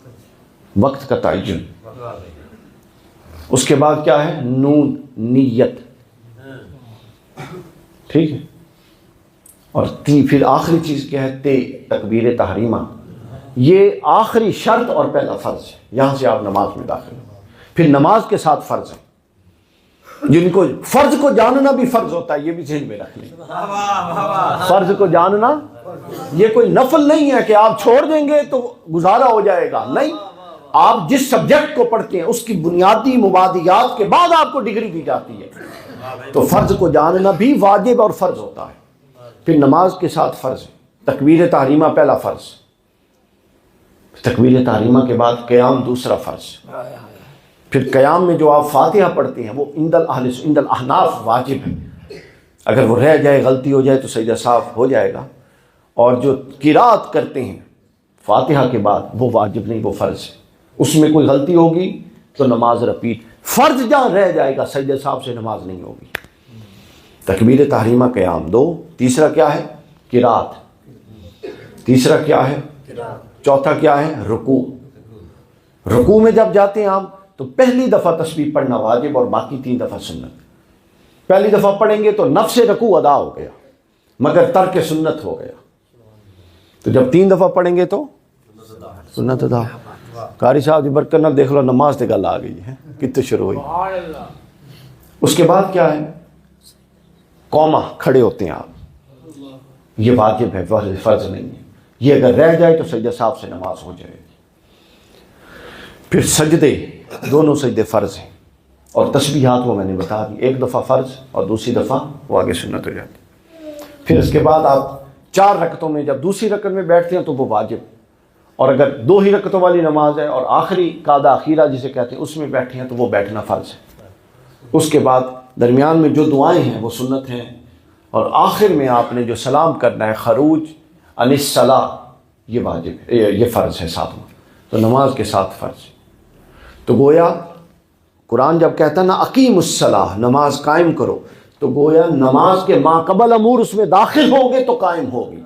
وقت کا تعین. اس کے بعد کیا ہے، نون، نیت. ٹھیک ہے. اور پھر آخری چیز کیا ہے، تکبیر تحریمہ. یہ آخری شرط اور پہلا فرض ہے. یہاں سے آپ نماز میں داخل ہو. پھر نماز کے ساتھ فرض ہے، جن کو فرض کو جاننا بھی فرض ہوتا ہے، یہ بھی ذہن میں رکھ لیں. فرض کو جاننا یہ کوئی نفل نہیں ہے کہ آپ چھوڑ دیں گے تو گزارا ہو جائے گا. نہیں، آپ جس سبجیکٹ کو پڑھتے ہیں اس کی بنیادی مبادیات کے بعد آپ کو ڈگری دی جاتی ہے. تو فرض کو جاننا بھی واجب اور فرض ہوتا ہے. پھر نماز کے ساتھ فرض ہے. تکبیر تحریمہ پہلا فرض. تکبیر تحریمہ کے بعد قیام دوسرا فرض. پھر قیام میں جو آپ فاتحہ پڑھتے ہیں وہ عند الاحناف واجب ہے. اگر وہ رہ جائے، غلطی ہو جائے تو سجدہ صاف ہو جائے گا. اور جو قرات کرتے ہیں فاتحہ کے بعد وہ واجب نہیں، وہ فرض ہے. اس میں کوئی غلطی ہوگی تو نماز رپیٹ. فرض جہاں رہ جائے گا سجدہ صاحب سے نماز نہیں ہوگی. تکبیر تحریمہ قیام 2. تیسرا کیا ہے، قرات. تیسرا کیا ہے، چوتھا کیا ہے، رکوع. رکوع میں جب جاتے ہیں آپ تو پہلی دفعہ تسبیح پڑھنا واجب اور باقی 3 دفعہ سنت. پہلی دفعہ پڑھیں گے تو نفس رکوع ادا ہو گیا مگر ترک سنت ہو گیا. تو جب 3 دفعہ پڑھیں گے تو سنت ادا. قاری صاحب دی برکت نال دیکھ لو نماز تے گل آ گئی ہے کتنے شروع ہوئی. اس کے بعد کیا ہے، قوما، کھڑے ہوتے ہیں آپ. یہ واجب ہے، فرض نہیں ہے. یہ اگر رہ جائے تو سجدہ صاحب سے نماز ہو جائے گی. پھر سجدے، دونوں سجدے فرض ہیں. اور تسبیحات وہ میں نے بتا دی، 1 دفعہ فرض اور دوسری دفعہ وہ آگے سنت ہو جاتی. پھر اس کے بعد آپ 4 رکعتوں میں جب دوسری رکعت میں بیٹھتے ہیں تو وہ واجب. اور اگر 2 ہی رکعتوں والی نماز ہے اور آخری قاعدہ اخیرہ جسے کہتے ہیں اس میں بیٹھے ہیں تو وہ بیٹھنا فرض ہے. اس کے بعد درمیان میں جو دعائیں ہیں وہ سنت ہیں. اور آخر میں آپ نے جو سلام کرنا ہے، خروج عن الصلاۃ، یہ واجب ہے، یہ فرض ہے 7واں. تو نماز کے ساتھ فرض. تو گویا قرآن جب کہتا ہے نا اقیم الصلاۃ، نماز قائم کرو، تو گویا نماز کے ما قبل امور اس میں داخل ہوں گے تو قائم ہوگی.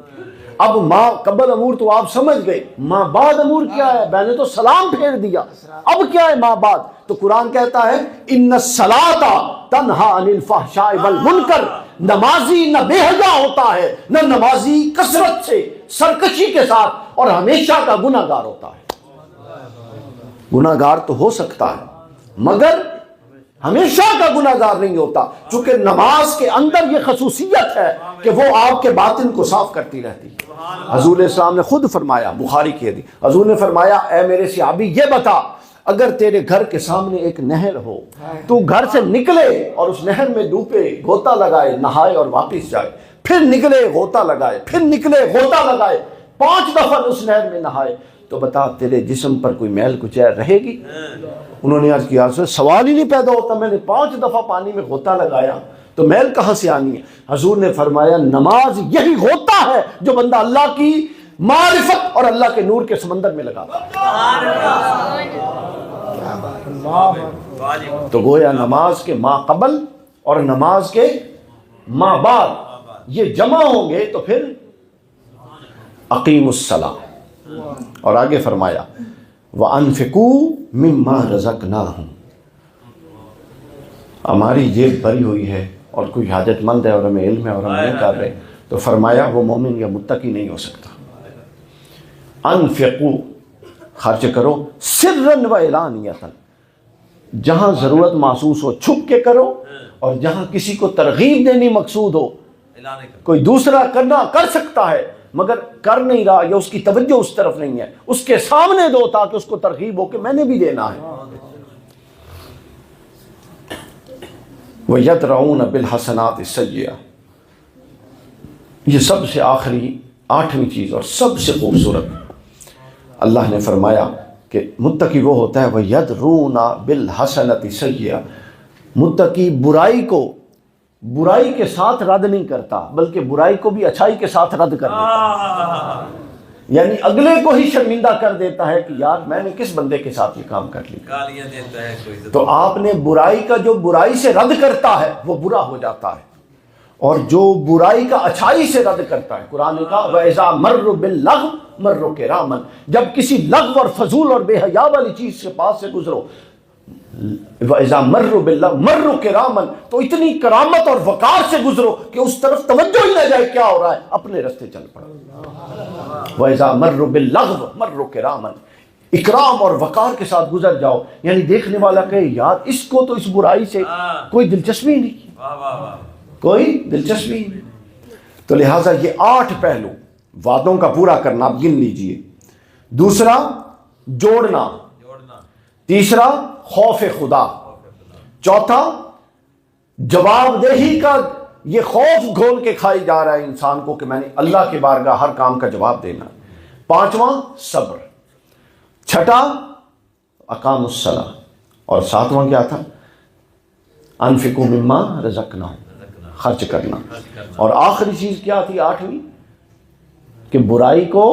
اب ما قبل امور تو آپ سمجھ گئے، ما بعد امور کیا ہے، میں نے تو سلام پھیر دیا، اب کیا ہے ما بعد. تو قرآن کہتا ہے ان الصلاۃ تنہی عن الفحشاء والمنکر. نمازی نہ بے حیا ہوتا ہے، نہ نمازی کثرت سے سرکشی کے ساتھ اور ہمیشہ کا گناہ گار ہوتا ہے. گناہ گار تو ہو سکتا ہے مگر ہمیشہ کا گناہ گار نہیں ہوتا، چونکہ نماز کے اندر یہ خصوصیت ہے کہ وہ آپ کے باطن کو صاف کرتی رہتی ہے. حضور اسلام نے خود فرمایا، بخاری کی حدیث، حضور نے فرمایا اے میرے صحابی یہ بتا، اگر تیرے گھر کے سامنے ایک نہر ہو، تو گھر سے نکلے اور اس نہر میں ڈوبے، غوطہ لگائے، نہائے اور واپس جائے، پھر نکلے غوطہ لگائے، پھر نکلے غوطہ لگائے، 5 دفعہ اس نہر میں نہائے، تو بتا تیرے جسم پر کوئی میل کچیل رہے گی؟ انہوں نے عرض کیا سوال ہی نہیں پیدا ہوتا، میں نے 5 دفعہ پانی میں غوطہ لگایا تو میل کہاں سے آنی ہے؟ حضور نے فرمایا نماز یہی غوطہ ہے جو بندہ اللہ کی معرفت اور اللہ کے نور کے سمندر میں لگاتا ہے. تو گویا نماز کے ما قبل اور نماز کے ما بعد یہ جمع ہوں گے تو پھر اقیم الصلاۃ. اور آگے فرمایا وَأَنفِقُوا مِمَّا رَزَقْنَاهُمْ. ہماری جیب بھری ہوئی ہے اور کوئی حاجت مند ہے اور ہمیں علم ہے اور ہم نہیں کر رہے، تو فرمایا وہ مومن یا متقی نہیں ہو سکتا. انفقوا، خرچ کرو سرن و علانیتن، جہاں ضرورت محسوس ہو چھپ کے کرو، اور جہاں کسی کو ترغیب دینی مقصود ہو، کوئی دوسرا کرنا کر سکتا ہے مگر کر نہیں رہا یا اس کی توجہ اس طرف نہیں ہے، اس کے سامنے دو تاکہ اس کو ترغیب ہو کہ میں نے بھی دینا ہے۔ وَيَدْرَعُونَ بِالْحَسَنَاتِ السَّيِّئَةِ، یہ سب سے آخری 8ویں چیز اور سب سے خوبصورت، اللہ نے فرمایا کہ متقی وہ ہوتا ہے وَيَدْرُونَ بِالْحَسَنَةِ السَّيِّئَةِ، متقی برائی کے ساتھ رد نہیں کرتا بلکہ برائی کو بھی اچھائی کے ساتھ رد کر دیتا ہے، یعنی اگلے کو ہی شرمندہ کر دیتا ہے کہ یار میں نے کس بندے کے ساتھ یہ کام کر لیا۔ گالیاں دیتا ہے کوئی تو آپ نے برائی کا جو برائی سے رد کرتا ہے وہ برا ہو جاتا ہے، اور جو برائی کا اچھائی سے رد کرتا ہے، قرآن نے کہا وَإِذَا مَرُّوا بِاللَّغْوِ مَرُّوا کِرَامًا، جب کسی لغو اور فضول اور بے حیا والی چیز کے پاس سے گزرو، وَإِذَا مَرُّوا بِاللَّغْوِ مَرُّوا کِرَامًا، تو اتنی کرامت اور وقار سے گزرو کہ اس طرف توجہ ہی نہ جائے کیا ہو رہا ہے، اپنے راستے چل پڑو۔ وَإِذَا مَرُّوا بِاللَّغْوِ مَرُّوا کِرَامًا، اکرام اور وقار کے ساتھ گزر جاؤ، یعنی دیکھنے والا کہے یار اس کو تو اس برائی سے کوئی دلچسپی نہیں، کوئی دلچسپی نہیں۔ تو لہٰذا یہ 8 پہلو وعدوں کا پورا کرنا، آپ گن لیجئے۔ دوسرا جوڑنا، تیسرا خوف خدا، چوتھا جواب دہی کا، یہ خوف گھول کے کھائی جا رہا ہے انسان کو کہ میں نے اللہ کے بارگاہ ہر کام کا جواب دینا۔ پانچواں صبر، چھٹا اقام الصلاۃ، اور ساتواں کیا تھا انفقوا مما رزقناہم، خرچ کرنا، اور آخری چیز کیا تھی 8ویں کہ برائی کو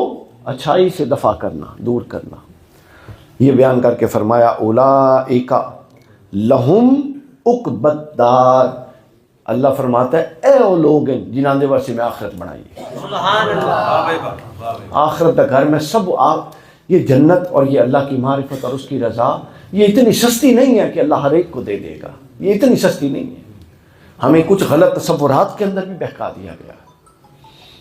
اچھائی سے دفع کرنا، دور کرنا۔ یہ بیان کر کے فرمایا اولئک لہم عقبی الدار، اللہ فرماتا ہے اے وہ لوگ ہیں جنہاں دے واسطے میں آخرت بنائی ہے، سبحان اللہ، آخرت کا گھر میں سب آپ، یہ جنت اور یہ اللہ کی معرفت اور اس کی رضا، یہ اتنی سستی نہیں ہے کہ اللہ ہر ایک کو دے دے گا، یہ اتنی سستی نہیں ہے، ہمیں کچھ غلط تصورات کے اندر بھی بہکا دیا گیا،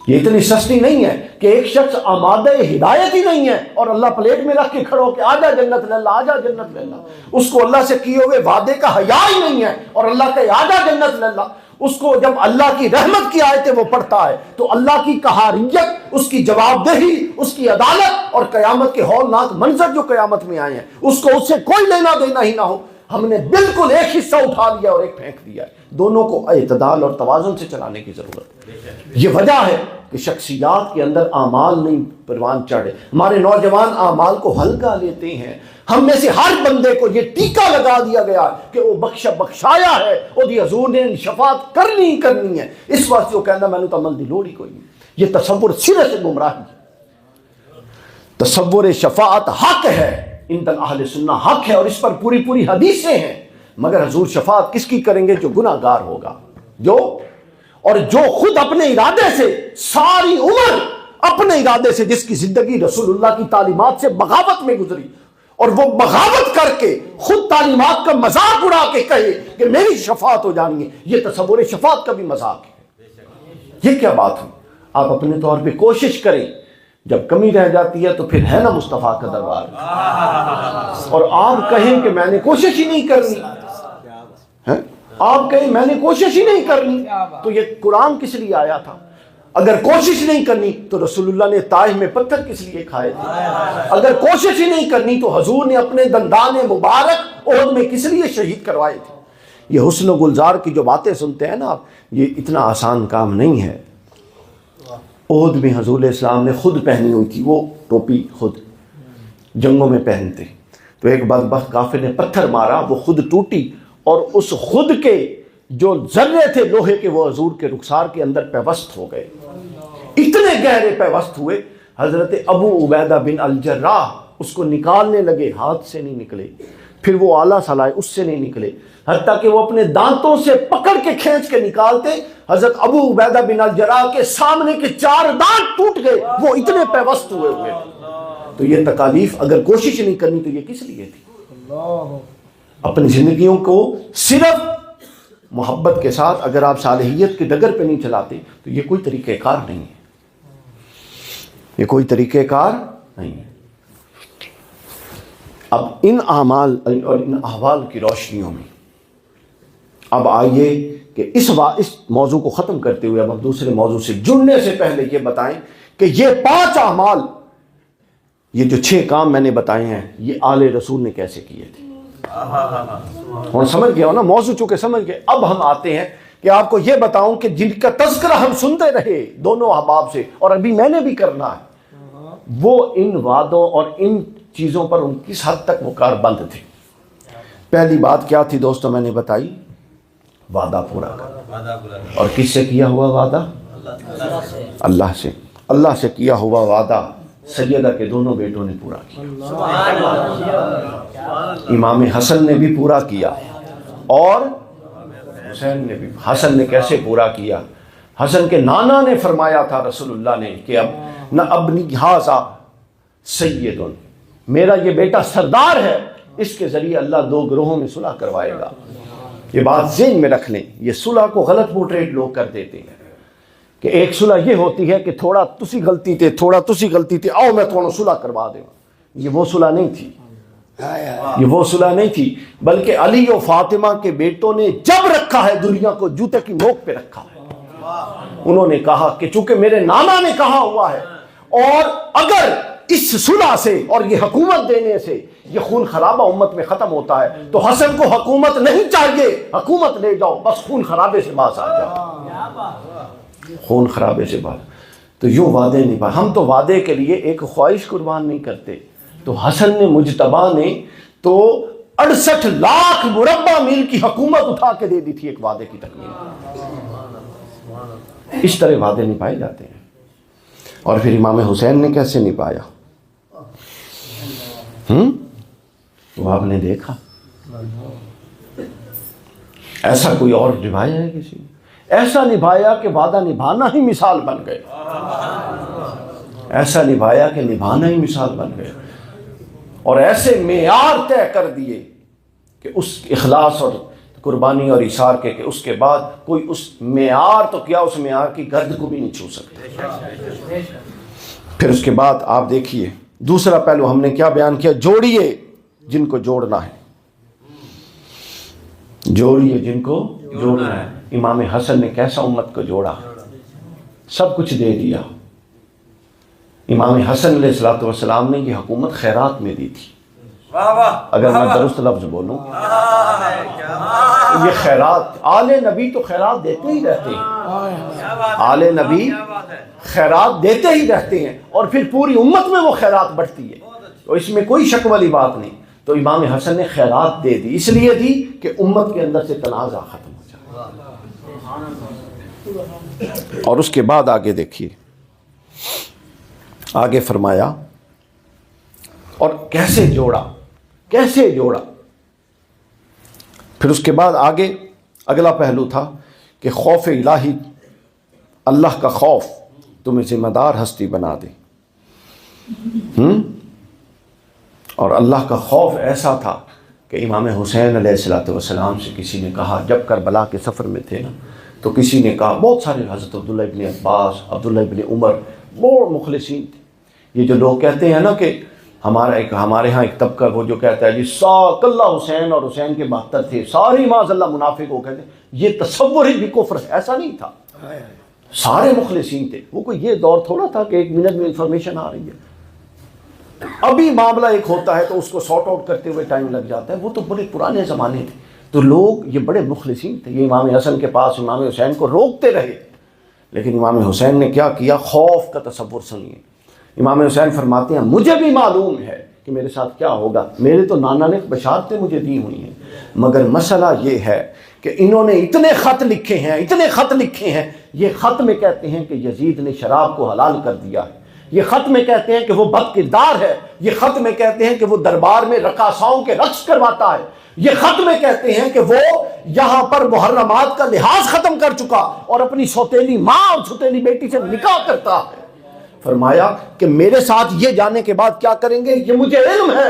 یہ اتنی سستی نہیں ہے کہ ایک شخص آمادہ ہدایت ہی نہیں ہے اور اللہ پلیٹ میں رکھ کے کھڑو کہ آجا جنت لے اللہ، آجا جنت لے اللہ، اس کو اللہ سے کیے ہوئے وعدے کا حیا ہی نہیں ہے، اور اللہ کہ آجا جنت لے اللہ، اس کو جب اللہ کی رحمت کی آیتیں وہ پڑھتا ہے تو اللہ کی قہاریت، اس کی جواب دہی، اس کی عدالت اور قیامت کے ہولناک منظر جو قیامت میں آئے ہیں اس کو اس سے کوئی لینا دینا ہی نہ ہو، ہم نے بالکل ایک حصہ اٹھا لیا اور ایک پھینک دیا ہے، دونوں کو اعتدال اور توازن سے چلانے کی ضرورت ہے۔ یہ وجہ ہے کہ شخصیات کے اندر اعمال نہیں پروان چڑھے، ہمارے نوجوان اعمال کو ہلکا لیتے ہیں، ہم میں سے ہر بندے کو یہ ٹیکا لگا دیا گیا کہ وہ بخشایا ہے، وہ دی حضور نے شفاعت کرنی ہی کرنی ہے، اس واسطے وہ کہنا میں نے تو عمل دی لوڑ ہی کوئی نہیں۔ یہ تصور سرے سے گمراہی ہے، تصور شفاعت حق ہے، عند اہل سنہ حق ہے، اور اس پر پوری پوری حدیثیں ہیں، مگر حضور شفاعت کس کی کریں گے؟ جو گناہ گار ہوگا، جو خود اپنے ارادے سے ساری عمر اپنے ارادے سے، جس کی زندگی رسول اللہ کی تعلیمات سے بغاوت میں گزری، اور وہ بغاوت کر کے خود تعلیمات کا مذاق اڑا کے کہے کہ میری شفاعت ہو جانی ہے، یہ تصور شفاعت کا بھی مذاق ہے۔ یہ کیا بات ہوئی؟ آپ اپنے طور پہ کوشش کریں، جب کمی رہ جاتی ہے تو پھر ہے نا مصطفیٰ کا دربار، اور آپ کہیں کہ میں نے کوشش ہی نہیں کرنی، آپ کہیں میں نے کوشش ہی نہیں کرنی، تو یہ قرآن کس لیے آیا تھا؟ اگر کوشش نہیں کرنی تو رسول اللہ نے طائف میں پتھر کس لیے کھائے تھے؟ اگر کوشش ہی نہیں کرنی تو حضور نے اپنے دندان مبارک احد میں کس لیے شہید کروائے تھے؟ یہ حسن و گلزار کی جو باتیں سنتے ہیں نا آپ، یہ اتنا آسان کام نہیں ہے۔ احد میں حضور اسلام نے خود پہنی ہوئی تھی وہ ٹوپی، خود جنگوں میں پہنتے، تو ایک بدبخت کافر نے پتھر مارا، وہ خود ٹوٹی، اور اس خود کے جو ذرے تھے لوہے کے وہ حضور کے رخسار کے اندر پیوست ہو گئے، اتنے گہرے پیوست ہوئے، حضرت ابو عبیدہ بن الجراح اس کو نکالنے لگے، ہاتھ سے نہیں نکلے، پھر وہ آلہ سلائے اس سے نہیں نکلے، حتیٰ کہ وہ اپنے دانتوں سے پکڑ کے کھینچ کے نکالتے، حضرت ابو عبیدہ بن الجراح کے سامنے کے 4 دانت ٹوٹ گئے، وہ اتنے پیوست ہوئے تھے۔ تو یہ تکالیف اگر کوشش نہیں کرنی تو یہ کس لیے تھی؟ اپنی زندگیوں کو صرف محبت کے ساتھ اگر آپ صالحیت کے ڈگر پہ نہیں چلاتے تو یہ کوئی طریقہ کار نہیں ہے، یہ کوئی طریقہ کار نہیں ہے۔ اب ان اعمال اور ان احوال کی روشنیوں میں اب آئیے کہ اس موضوع کو ختم کرتے ہوئے اب ہم دوسرے موضوع سے جڑنے سے پہلے یہ بتائیں کہ یہ 5 اعمال، یہ جو 6 کام میں نے بتائے ہیں، یہ آل رسول نے کیسے کیے تھے؟ اور سمجھ گیا ہو نا موضوع، چونکہ سمجھ گئے۔ اب ہم آتے ہیں کہ آپ کو یہ بتاؤں کہ جن کا تذکرہ ہم سنتے رہے دونوں احباب سے، اور ابھی میں نے بھی کرنا ہے، وہ ان وعدوں اور ان چیزوں پر ان کس حد تک وہ کاربند تھے۔ پہلی بات کیا تھی دوستوں؟ میں نے بتائی وعدہ پورا کر، اور کس سے کیا ہوا وعدہ؟ اللہ سے۔ اللہ سے کیا ہوا وعدہ سیدہ کے دونوں بیٹوں نے پورا کیا، امام حسن نے بھی پورا کیا اور حسین نے بھی۔ حسن نے کیسے پورا کیا؟ حسن کے نانا نے فرمایا تھا رسول اللہ نے کہ اب نہ ابنی ھذا سید، میرا یہ بیٹا سردار ہے، اس کے ذریعے اللہ 2 گروہوں میں صلح کروائے گا۔ یہ بات ذہن میں رکھ لیں، یہ صلح کو غلط پورٹریٹ لوگ کر دیتے ہیں کہ ایک صلح یہ ہوتی ہے کہ تھوڑا تسی غلطی تے، تھوڑا تسی غلطی تے، آؤ میں تھوڑا صلح کروا دوں۔ یہ وہ صلح نہیں تھی، یہ وہ صلح نہیں تھی، بلکہ علی و فاطمہ کے بیٹوں نے جب رکھا ہے دنیا کو جوتے کی نوک پہ رکھا ہے۔ انہوں نے کہا کہ چونکہ میرے نانا نے کہا ہوا ہے، اور اگر اس صلح سے اور یہ حکومت دینے سے یہ خون خرابہ امت میں ختم ہوتا ہے تو حسن کو حکومت نہیں چاہیے، حکومت لے جاؤ، بس خون خرابے سے باز آ جاؤ، خون خرابے سے باز۔ تو یوں وعدے نہیں پائے، ہم تو وعدے کے لیے ایک خواہش قربان نہیں کرتے۔ تو حسن نے مجتبیٰ نے تو 68 لاکھ مربع میل کی حکومت اٹھا کے دے دی تھی ایک وعدے کی تکمیل۔ اس طرح وعدے نہیں پائے جاتے ہیں۔ اور پھر امام حسین نے کیسے نہیں پایا؟ وہ آپ نے دیکھا، ایسا کوئی اور نبھایا ہے کسی نے؟ ایسا نبھایا کہ وعدہ نبھانا ہی مثال بن گئے، ایسا نبھایا کہ نبھانا ہی مثال بن گئے، اور ایسے معیار طے کر دیے کہ اس اخلاص اور قربانی اور ایثار کے کہ اس کے بعد کوئی اس معیار تو کیا، اس معیار کی گرد کو بھی نہیں چھو سکتے۔ پھر اس کے بعد آپ دیکھیے دوسرا پہلو ہم نے کیا بیان کیا؟ جوڑیے جن کو جوڑنا ہے، جوڑیے جن کو جوڑنا ہے۔ امام حسن نے کیسا امت کو جوڑا، سب کچھ دے دیا۔ امام حسن علیہ السلام نے یہ حکومت خیرات میں دی تھی، اگر میں درست لفظ بولوں یہ خیرات، آل نبی تو خیرات دیتے ہی رہتے ہیں، آل نبی خیرات دیتے ہی رہتے ہیں، اور پھر پوری امت میں وہ خیرات بڑھتی ہے، تو اس میں کوئی شک والی بات نہیں۔ تو امام حسن نے خیرات دے دی، اس لیے دی کہ امت کے اندر سے تنازع ختم ہو جائے۔ اور اس کے بعد آگے دیکھیے، آگے فرمایا اور کیسے جوڑا، کیسے جوڑا۔ پھر اس کے بعد آگے اگلا پہلو تھا کہ خوف الہی، اللہ کا خوف تمہیں ذمہ دار ہستی بنا دے۔ اور اللہ کا خوف ایسا تھا کہ امام حسین علیہ السلام سے کسی نے کہا، جب کربلا کے سفر میں تھے نا، تو کسی نے کہا، بہت سارے حضرت عبداللہ ابن عباس، عبداللہ ابن عمر، بہت مخلصین تھے۔ یہ جو لوگ کہتے ہیں نا کہ ہمارے ہاں ایک طبقہ وہ جو کہتا ہے جی کلہ حسین اور حسین کے 72 تھے، ساری معاذ اللہ منافق ہو کہتے ہیں، یہ تصور ہی بھی کفر، ایسا نہیں تھا، سارے مخلصین تھے۔ وہ کوئی یہ دور تھوڑا تھا کہ 1 منٹ میں انفارمیشن آ رہی ہے، ابھی معاملہ ایک ہوتا ہے تو اس کو سارٹ آؤٹ کرتے ہوئے ٹائم لگ جاتا ہے۔ وہ تو بڑے پرانے زمانے تھے، تو لوگ یہ بڑے مخلصین تھے، یہ امام حسن کے پاس امام حسین کو روکتے رہے، لیکن امام حسین نے کیا کیا؟ خوف کا تصور سنیے۔ امام حسین فرماتے ہیں، مجھے بھی معلوم ہے کہ میرے ساتھ کیا ہوگا، میرے تو نانا نے بشارتیں مجھے دی ہوئی ہیں، مگر مسئلہ یہ ہے کہ انہوں نے اتنے خط لکھے ہیں، اتنے خط لکھے ہیں، یہ خط میں کہتے ہیں کہ یزید نے شراب کو حلال کر دیا ہے، یہ خط میں کہتے ہیں کہ وہ بد کردار ہے، یہ خط میں کہتے ہیں کہ وہ دربار میں رقاصاؤں کے رقص کرواتا ہے، یہ خط میں کہتے ہیں کہ وہ یہاں پر محرمات کا لحاظ ختم کر چکا اور اپنی سوتیلی ماں اور سوتیلی بیٹی سے نکاح کرتا ہے۔ فرمایا کہ میرے ساتھ یہ جانے کے بعد کیا کریں گے یہ مجھے علم ہے،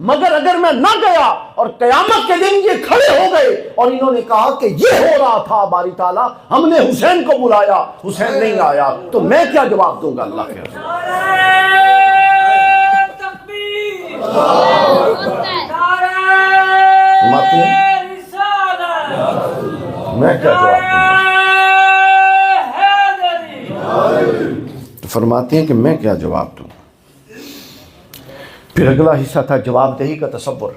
مگر اگر میں نہ گیا اور قیامت کے دن یہ کھڑے ہو گئے اور انہوں نے کہا کہ یہ ہو رہا تھا باری تعالیٰ، ہم نے حسین کو بلایا، حسین نہیں آیا، تو میں کیا جواب دوں گا؟ اللہ کے فرماتے ہیں میں کیا جواب دوں؟ تو فرماتے ہیں کہ میں کیا جواب دوں؟ پھر اگلا حصہ تھا جواب دہی کا تصور.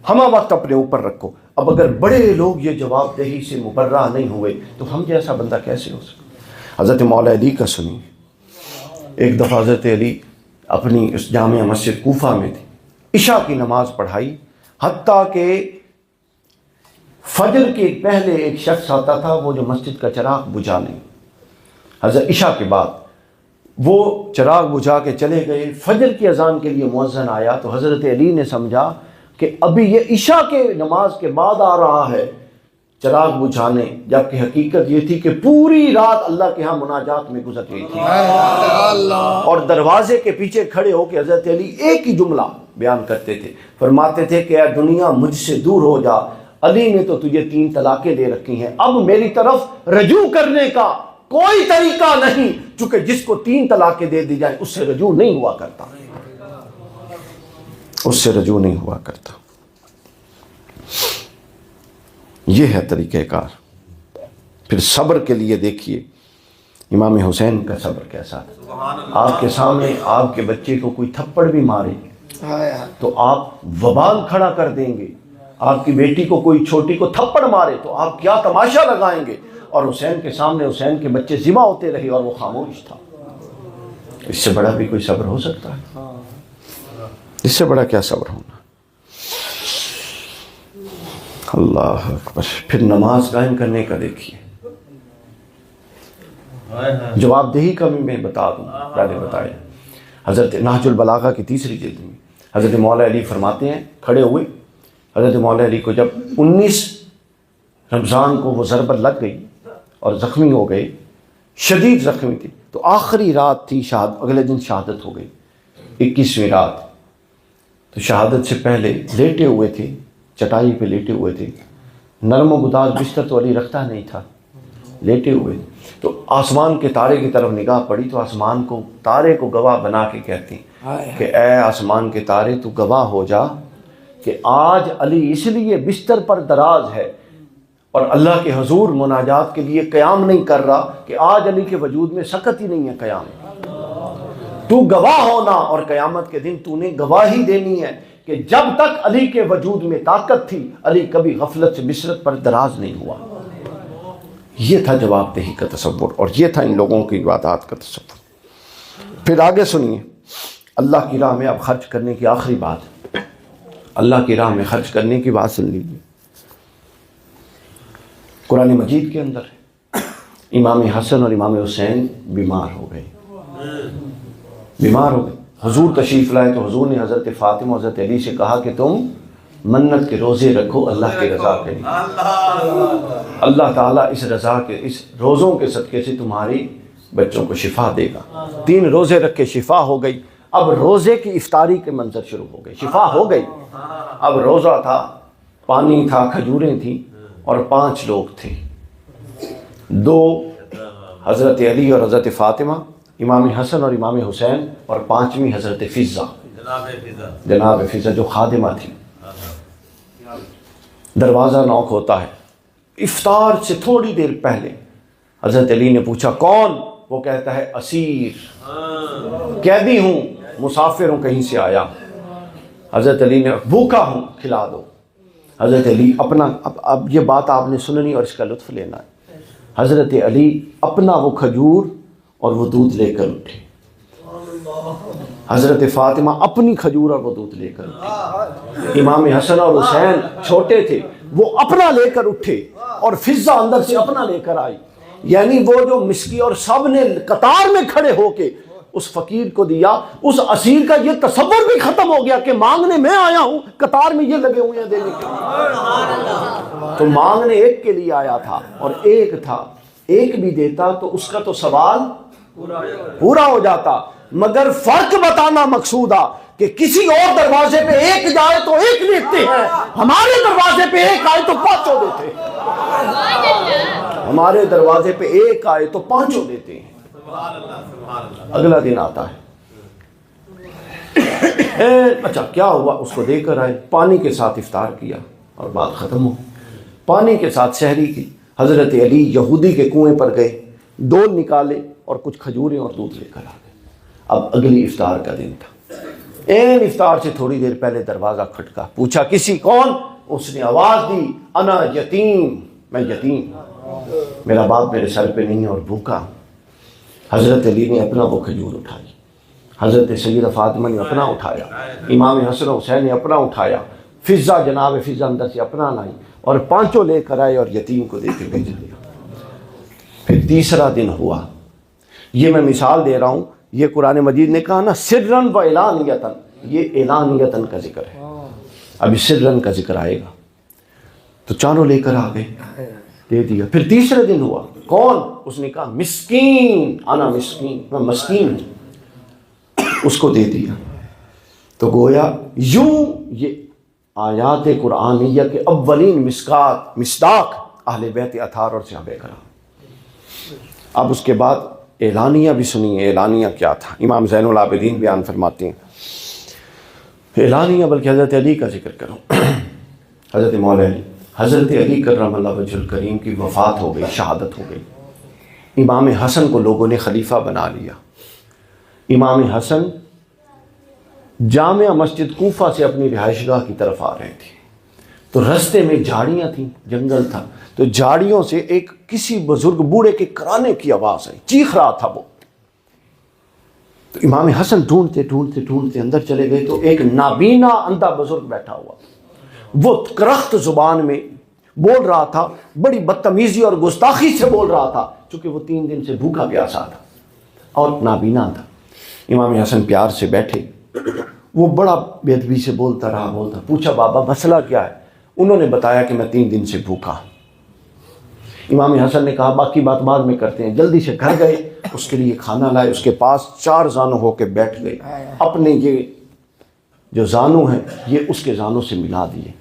ہمہ وقت اپنے اوپر رکھو. اب اگر بڑے لوگ یہ جواب دہی سے مبرہ نہیں ہوئے تو ہم جیسا بندہ کیسے ہو سکتا؟ حضرت مولا علی کا سنی. ایک دفعہ حضرت علی اپنی اس جامع مسجد کوفہ میں تھی، عشاء کی نماز پڑھائی، حتیٰ کہ فجر کے پہلے ایک شخص آتا تھا وہ جو مسجد کا چراغ بجھا نہیں. حضرت عشاء کے بعد وہ چراغ بجھا کے چلے گئے. فجر کی اذان کے لیے مؤذن آیا تو حضرت علی نے سمجھا کہ ابھی یہ عشاء کے نماز کے بعد آ رہا ہے چراغ بجھانے، جبکہ حقیقت یہ تھی کہ پوری رات اللہ کے ہاں مناجات میں گزر گئی تھی. اور دروازے کے پیچھے کھڑے ہو کے حضرت علی ایک ہی جملہ بیان کرتے تھے، فرماتے تھے کہ اے دنیا مجھ سے دور ہو جا، علی نے تو تجھے 3 طلاقیں دے رکھی ہیں، اب میری طرف رجوع کرنے کا کوئی طریقہ نہیں، چونکہ جس کو 3 طلاقیں دے دی جائیں اس سے رجوع نہیں ہوا کرتا، اس سے رجوع نہیں ہوا کرتا. یہ ہے طریقہ کار. پھر صبر کے لیے دیکھیے امام حسین کا صبر کیسا تھا. آپ کے سامنے آپ کے بچے کو کوئی تھپڑ بھی مارے تو آپ وبال کھڑا کر دیں گے، آپ کی بیٹی کو کوئی چھوٹی کو تھپڑ مارے تو آپ کیا تماشا لگائیں گے. اور حسین کے سامنے حسین کے بچے ذبح ہوتے رہے اور وہ خاموش تھا. اس سے بڑا بھی کوئی صبر ہو سکتا ہے؟ اس سے بڑا کیا صبر ہونا. اللہ اکبر. پھر نماز قائم کرنے کا دیکھیے. جواب دہی کا بھی میں بتا دوں، پہلے بتایا. حضرت نہج البلاغہ کی 3ری جلد میں حضرت مولا علی فرماتے ہیں، کھڑے ہوئے حضرت مولا علی کو جب 19 رمضان کو وہ ضربت لگ گئی اور زخمی ہو گئے، شدید زخمی تھی، تو آخری رات تھی، اگلے دن شہادت ہو گئی، 21ویں رات. تو شہادت سے پہلے لیٹے ہوئے تھے، چٹائی پہ لیٹے ہوئے تھے، نرم و گداز بستر تو علی رکھتا نہیں تھا، لیٹے ہوئے. تو آسمان کے تارے کی طرف نگاہ پڑی تو آسمان کو، تارے کو گواہ بنا کے کہتے ہیں کہ اے آسمان کے تارے تو گواہ ہو جا کہ آج علی اس لیے بستر پر دراز ہے اور اللہ کے حضور مناجات کے لیے قیام نہیں کر رہا کہ آج علی کے وجود میں سکت ہی نہیں ہے قیام. تو گواہ ہونا اور قیامت کے دن تو نے گواہی دینی ہے کہ جب تک علی کے وجود میں طاقت تھی علی کبھی غفلت سے بستر پر دراز نہیں ہوا. یہ تھا جواب دہی کا تصور اور یہ تھا ان لوگوں کی عبادات کا تصور. پھر آگے سنیے اللہ کی راہ میں اب خرچ کرنے کی آخری بات. اللہ کی راہ میں خرچ کرنے کی بات سن لیجیے. قرآن مجید کے اندر امام حسن اور امام حسین بیمار ہو گئے. حضور تشریف لائے تو حضور نے حضرت فاطمہ اور حضرت علی سے کہا کہ تم منت کے روزے رکھو اللہ کی رضا کے لیے. اللہ تعالیٰ اس رضا کے، اس روزوں کے صدقے سے تمہاری بچوں کو شفا دے گا. 3 روزے رکھ کے شفا ہو گئی. اب روزے کی افطاری کے منظر شروع ہو گئے. شفا ہو گئی. اب روزہ تھا، پانی تھا، کھجوریں تھیں اور 5 لوگ تھے. 2 حضرت علی اور حضرت فاطمہ، امام حسن اور امام حسین، اور 5ویں حضرت فضہ، جناب فضہ جو خادمہ تھی. دروازہ نوک ہوتا ہے. افطار سے تھوڑی دیر پہلے حضرت علی نے پوچھا کون؟ وہ کہتا ہے اسیر، قیدی ہوں، مسافر ہوں، کہیں سے آیا. حضرت علی نے بھوکا ہوں، کھلا دو. حضرت علی اپنا، اب یہ بات آپ نے سننی اور اس کا لطف لینا ہے. حضرت علی اپنا وہ کھجور اور وہ دودھ لے کر اٹھے. حضرت فاطمہ اپنی کھجور اور وہ دودھ لے کر اٹھے. امام حسن اور حسین چھوٹے تھے، وہ اپنا لے کر اٹھے اور فضہ اندر سے اپنا لے کر آئی. یعنی وہ جو مسکی، اور سب نے قطار میں کھڑے ہو کے اس فقیر کو دیا. اس اسیر کا یہ تصور بھی ختم ہو گیا کہ مانگنے میں آیا ہوں، قطار میں یہ لگے ہوئے ہیں دینے کے لیے. تو مانگنے ایک کے لیے آیا تھا اور ایک تھا، ایک بھی دیتا تو اس کا تو سوال پورا ہو جاتا. مگر فرق بتانا مقصود آ کہ کسی اور دروازے پہ ایک جائے تو ایک لیتے ہیں، ہمارے دروازے پہ ایک آئے تو 5 دیتے ہیں. ہمارے دروازے پہ ایک آئے تو 5 دیتے ہیں. اگلا دن آتا ہے اچھا کیا ہوا؟ اس کو دے کر آئے، پانی کے ساتھ افطار کیا اور بات ختم ہو۔ پانی کے ساتھ سحری کی۔ حضرت علی یہودی کے کنویں پر گئے، ڈول نکالے اور کچھ کھجوریں اور دودھ لے کر آ گئے۔ اب اگلی افطار کا دن تھا، افطار سے تھوڑی دیر پہلے دروازہ کھٹکا، پوچھا کسی کون؟ اس نے آواز دی، انا یتیم، میں یتیم، میرا باپ میرے سر پہ نہیں ہے اور بھوکا۔ حضرت علی نے اپنا وہ کھجور اٹھائی، حضرت سیدہ فاطمہ نے اپنا اٹھایا، امام حسن و حسین نے اپنا اٹھایا، فضہ جناب فضہ اندر سے اپنا لائی اور پانچوں لے کر آئے اور یتیم کو دے کے بھیج دیا۔ پھر تیسرا دن ہوا، یہ میں مثال دے رہا ہوں، یہ قرآن مجید نے کہا نا سرن و اعلانیتن، یہ اعلانیتن کا ذکر ہے، ابھی سرن کا ذکر آئے گا۔ تو چاروں لے کر آ گئے، دے دیا۔ پھر تیسرے دن ہوا، کون؟ اس نے کہا مسکین، انا مسکین، میں مسکین ہوں، اس کو دے دیا۔ تو گویا یوں یہ آیات قرآنیہ کے اولین مصداق اہل بیت اطہار اور صحابہ کرام۔ اب اس کے بعد اعلانیہ بھی سنیے، اعلانیہ کیا تھا؟ امام زین العابدین بیان فرماتے ہیں اعلانیہ، بلکہ حضرت علی کا ذکر کروں، حضرت مولا علی، حضرت علی کرم اللہ وجہ الکریم کی وفات ہو گئی، شہادت ہو گئی۔ امام حسن کو لوگوں نے خلیفہ بنا لیا۔ امام حسن جامع مسجد کوفہ سے اپنی رہائش گاہ کی طرف آ رہے تھے، تو رستے میں جھاڑیاں تھیں، جنگل تھا، تو جھاڑیوں سے ایک کسی بزرگ بوڑھے کے کرانے کی آواز آئی، چیخ رہا تھا وہ۔ تو امام حسن ڈھونڈتے ڈھونڈتے ڈھونڈتے اندر چلے گئے، تو ایک نابینا اندھا بزرگ بیٹھا ہوا، وہ کرخت زبان میں بول رہا تھا، بڑی بدتمیزی اور گستاخی سے بول رہا تھا، چونکہ وہ 3 دن سے بھوکا پیاسا تھا اور نابینا تھا۔ امام حسن پیار سے بیٹھے، وہ بڑا بے ادبی سے بولتا رہا، پوچھا بابا مسئلہ کیا ہے؟ انہوں نے بتایا کہ میں 3 دن سے بھوکا ہوں۔ امام حسن نے کہا باقی بات بعد میں کرتے ہیں، جلدی سے گھر گئے، اس کے لیے کھانا لائے، اس کے پاس 4 زانو ہو کے بیٹھ گئے، اپنے یہ جو زانو ہیں یہ اس کے زانوں سے ملا دیے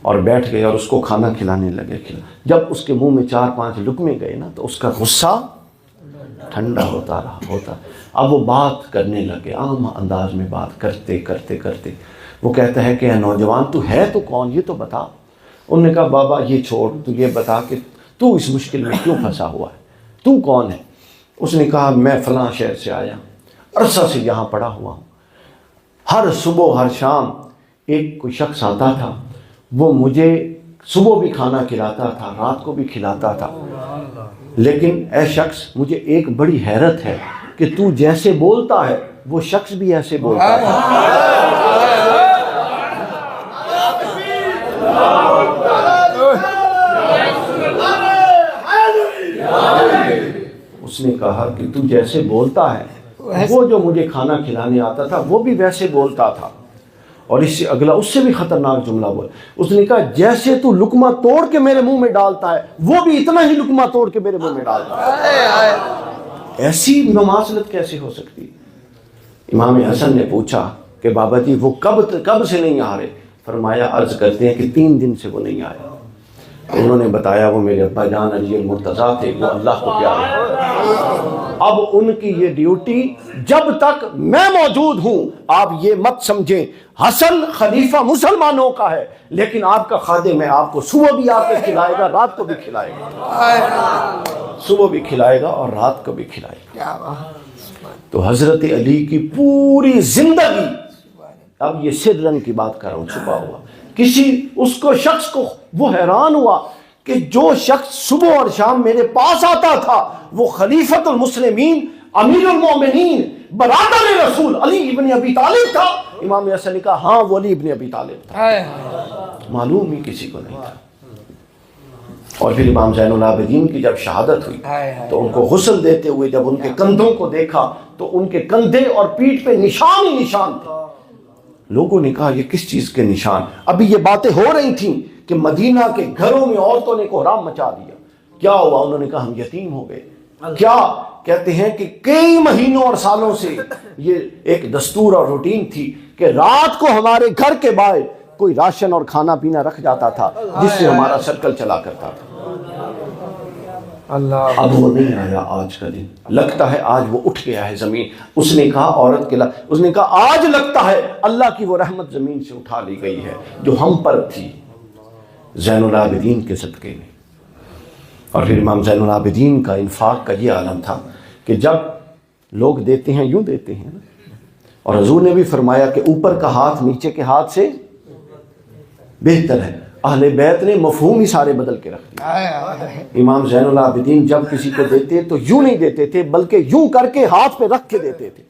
اور بیٹھ گئے اور اس کو کھانا کھلانے لگے۔ جب اس کے منہ میں 4-5 لقمے گئے نا، تو اس کا غصہ ٹھنڈا ہوتا رہا۔ اب وہ بات کرنے لگے، عام انداز میں بات کرتے کرتے کرتے وہ کہتا ہے کہ اے نوجوان تو ہے تو کون، یہ تو بتا۔ انہوں نے کہا بابا یہ چھوڑ، تو یہ بتا کہ تو اس مشکل میں کیوں پھنسا ہوا ہے، تو کون ہے؟ اس نے کہا میں فلاں شہر سے آیا، عرصہ سے یہاں پڑا ہوا ہوں، ہر صبح ہر شام ایک کوئی شخص آتا تھا، وہ مجھے صبح بھی کھانا کھلاتا تھا، رات کو بھی کھلاتا تھا، لیکن اے شخص مجھے ایک بڑی حیرت ہے کہ تو جیسے بولتا ہے وہ شخص بھی ایسے بولتا ہے۔ اس نے کہا کہ تو جیسے بولتا ہے وہ جو مجھے کھانا کھلانے آتا تھا وہ بھی ویسے بولتا تھا، اور اس سے اگلا اس سے بھی خطرناک جملہ بولا، اس نے کہا جیسے تو لقمہ توڑ کے میرے منہ میں ڈالتا ہے وہ بھی اتنا ہی لقمہ توڑ کے میرے منہ میں ڈالتا ہے۔ ایسی مماثلت کیسے ہو سکتی؟ امام حسن نے پوچھا کہ بابا جی وہ کب سے نہیں آ رہے؟ فرمایا عرض کرتے ہیں کہ 3 دن سے وہ نہیں آئے۔ انہوں نے بتایا وہ میرے ابا جان علی المرتضیٰ تھے، وہ اللہ کو پیارے ہیں، اب ان کی یہ ڈیوٹی جب تک میں موجود ہوں، آپ یہ مت سمجھیں حسن خلیفہ مسلمانوں کا ہے، لیکن آپ کا خادم ہے، آپ کو صبح بھی آ کے کھلائے گا، رات کو بھی کھلائے گا، صبح بھی کھلائے گا اور رات کو بھی کھلائے گا۔ تو حضرت علی کی پوری زندگی، اب یہ سرن کی بات کر رہا ہوں، چھپا ہوا، کسی اس کو شخص کو وہ حیران ہوا کہ جو شخص صبح اور شام میرے پاس آتا تھا وہ خلیفۃ المسلمین امیر المومنین برادر رسول علی ابن ابی طالب تھا۔ امام حسن نے کہا ہاں وہ علی ابن ابی طالب تھا، معلوم ہی کسی کو نہیں تھا۔ اور پھر امام زین العابدین کی جب شہادت ہوئی تو ان کو غسل دیتے ہوئے جب ان کے کندھوں کو دیکھا تو ان کے کندھے اور پیٹھ پہ نشان ہی نشان تھے۔ لوگوں نے کہا یہ کس چیز کے نشان؟ ابھی یہ باتیں ہو رہی تھیں کہ مدینہ کے گھروں میں عورتوں نے کوہرام مچا دیا۔ کیا ہوا؟ انہوں نے کہا ہم یتیم ہو گئے۔ کیا کہتے ہیں کہ کئی مہینوں اور سالوں سے یہ ایک دستور اور روٹین تھی کہ رات کو ہمارے گھر کے باہر کوئی راشن اور کھانا پینا رکھ جاتا تھا جس سے ہمارا سرکل چلا کرتا تھا۔ اللہ اب وہ نہیں آیا آج کا دن، لگتا ہے آج وہ اٹھ گیا ہے زمین. اس نے کہا عورت کے اس نے کہا آج لگتا ہے اللہ کی وہ رحمت زمین سے اٹھا لی گئی ہے جو ہم پر تھی زین العابدین کے صدقے میں. اور پھر امام زین العابدین کا انفاق کا یہ عالم تھا کہ جب لوگ دیتے ہیں یوں دیتے ہیں نا، اور حضور نے بھی فرمایا کہ اوپر کا ہاتھ نیچے کے ہاتھ سے بہتر ہے. اہل بیت نے مفہوم ہی سارے بدل کے رکھ دیا. امام زین العابدین جب کسی کو دیتے تو یوں نہیں دیتے تھے بلکہ یوں کر کے ہاتھ پہ رکھ کے دیتے تھے.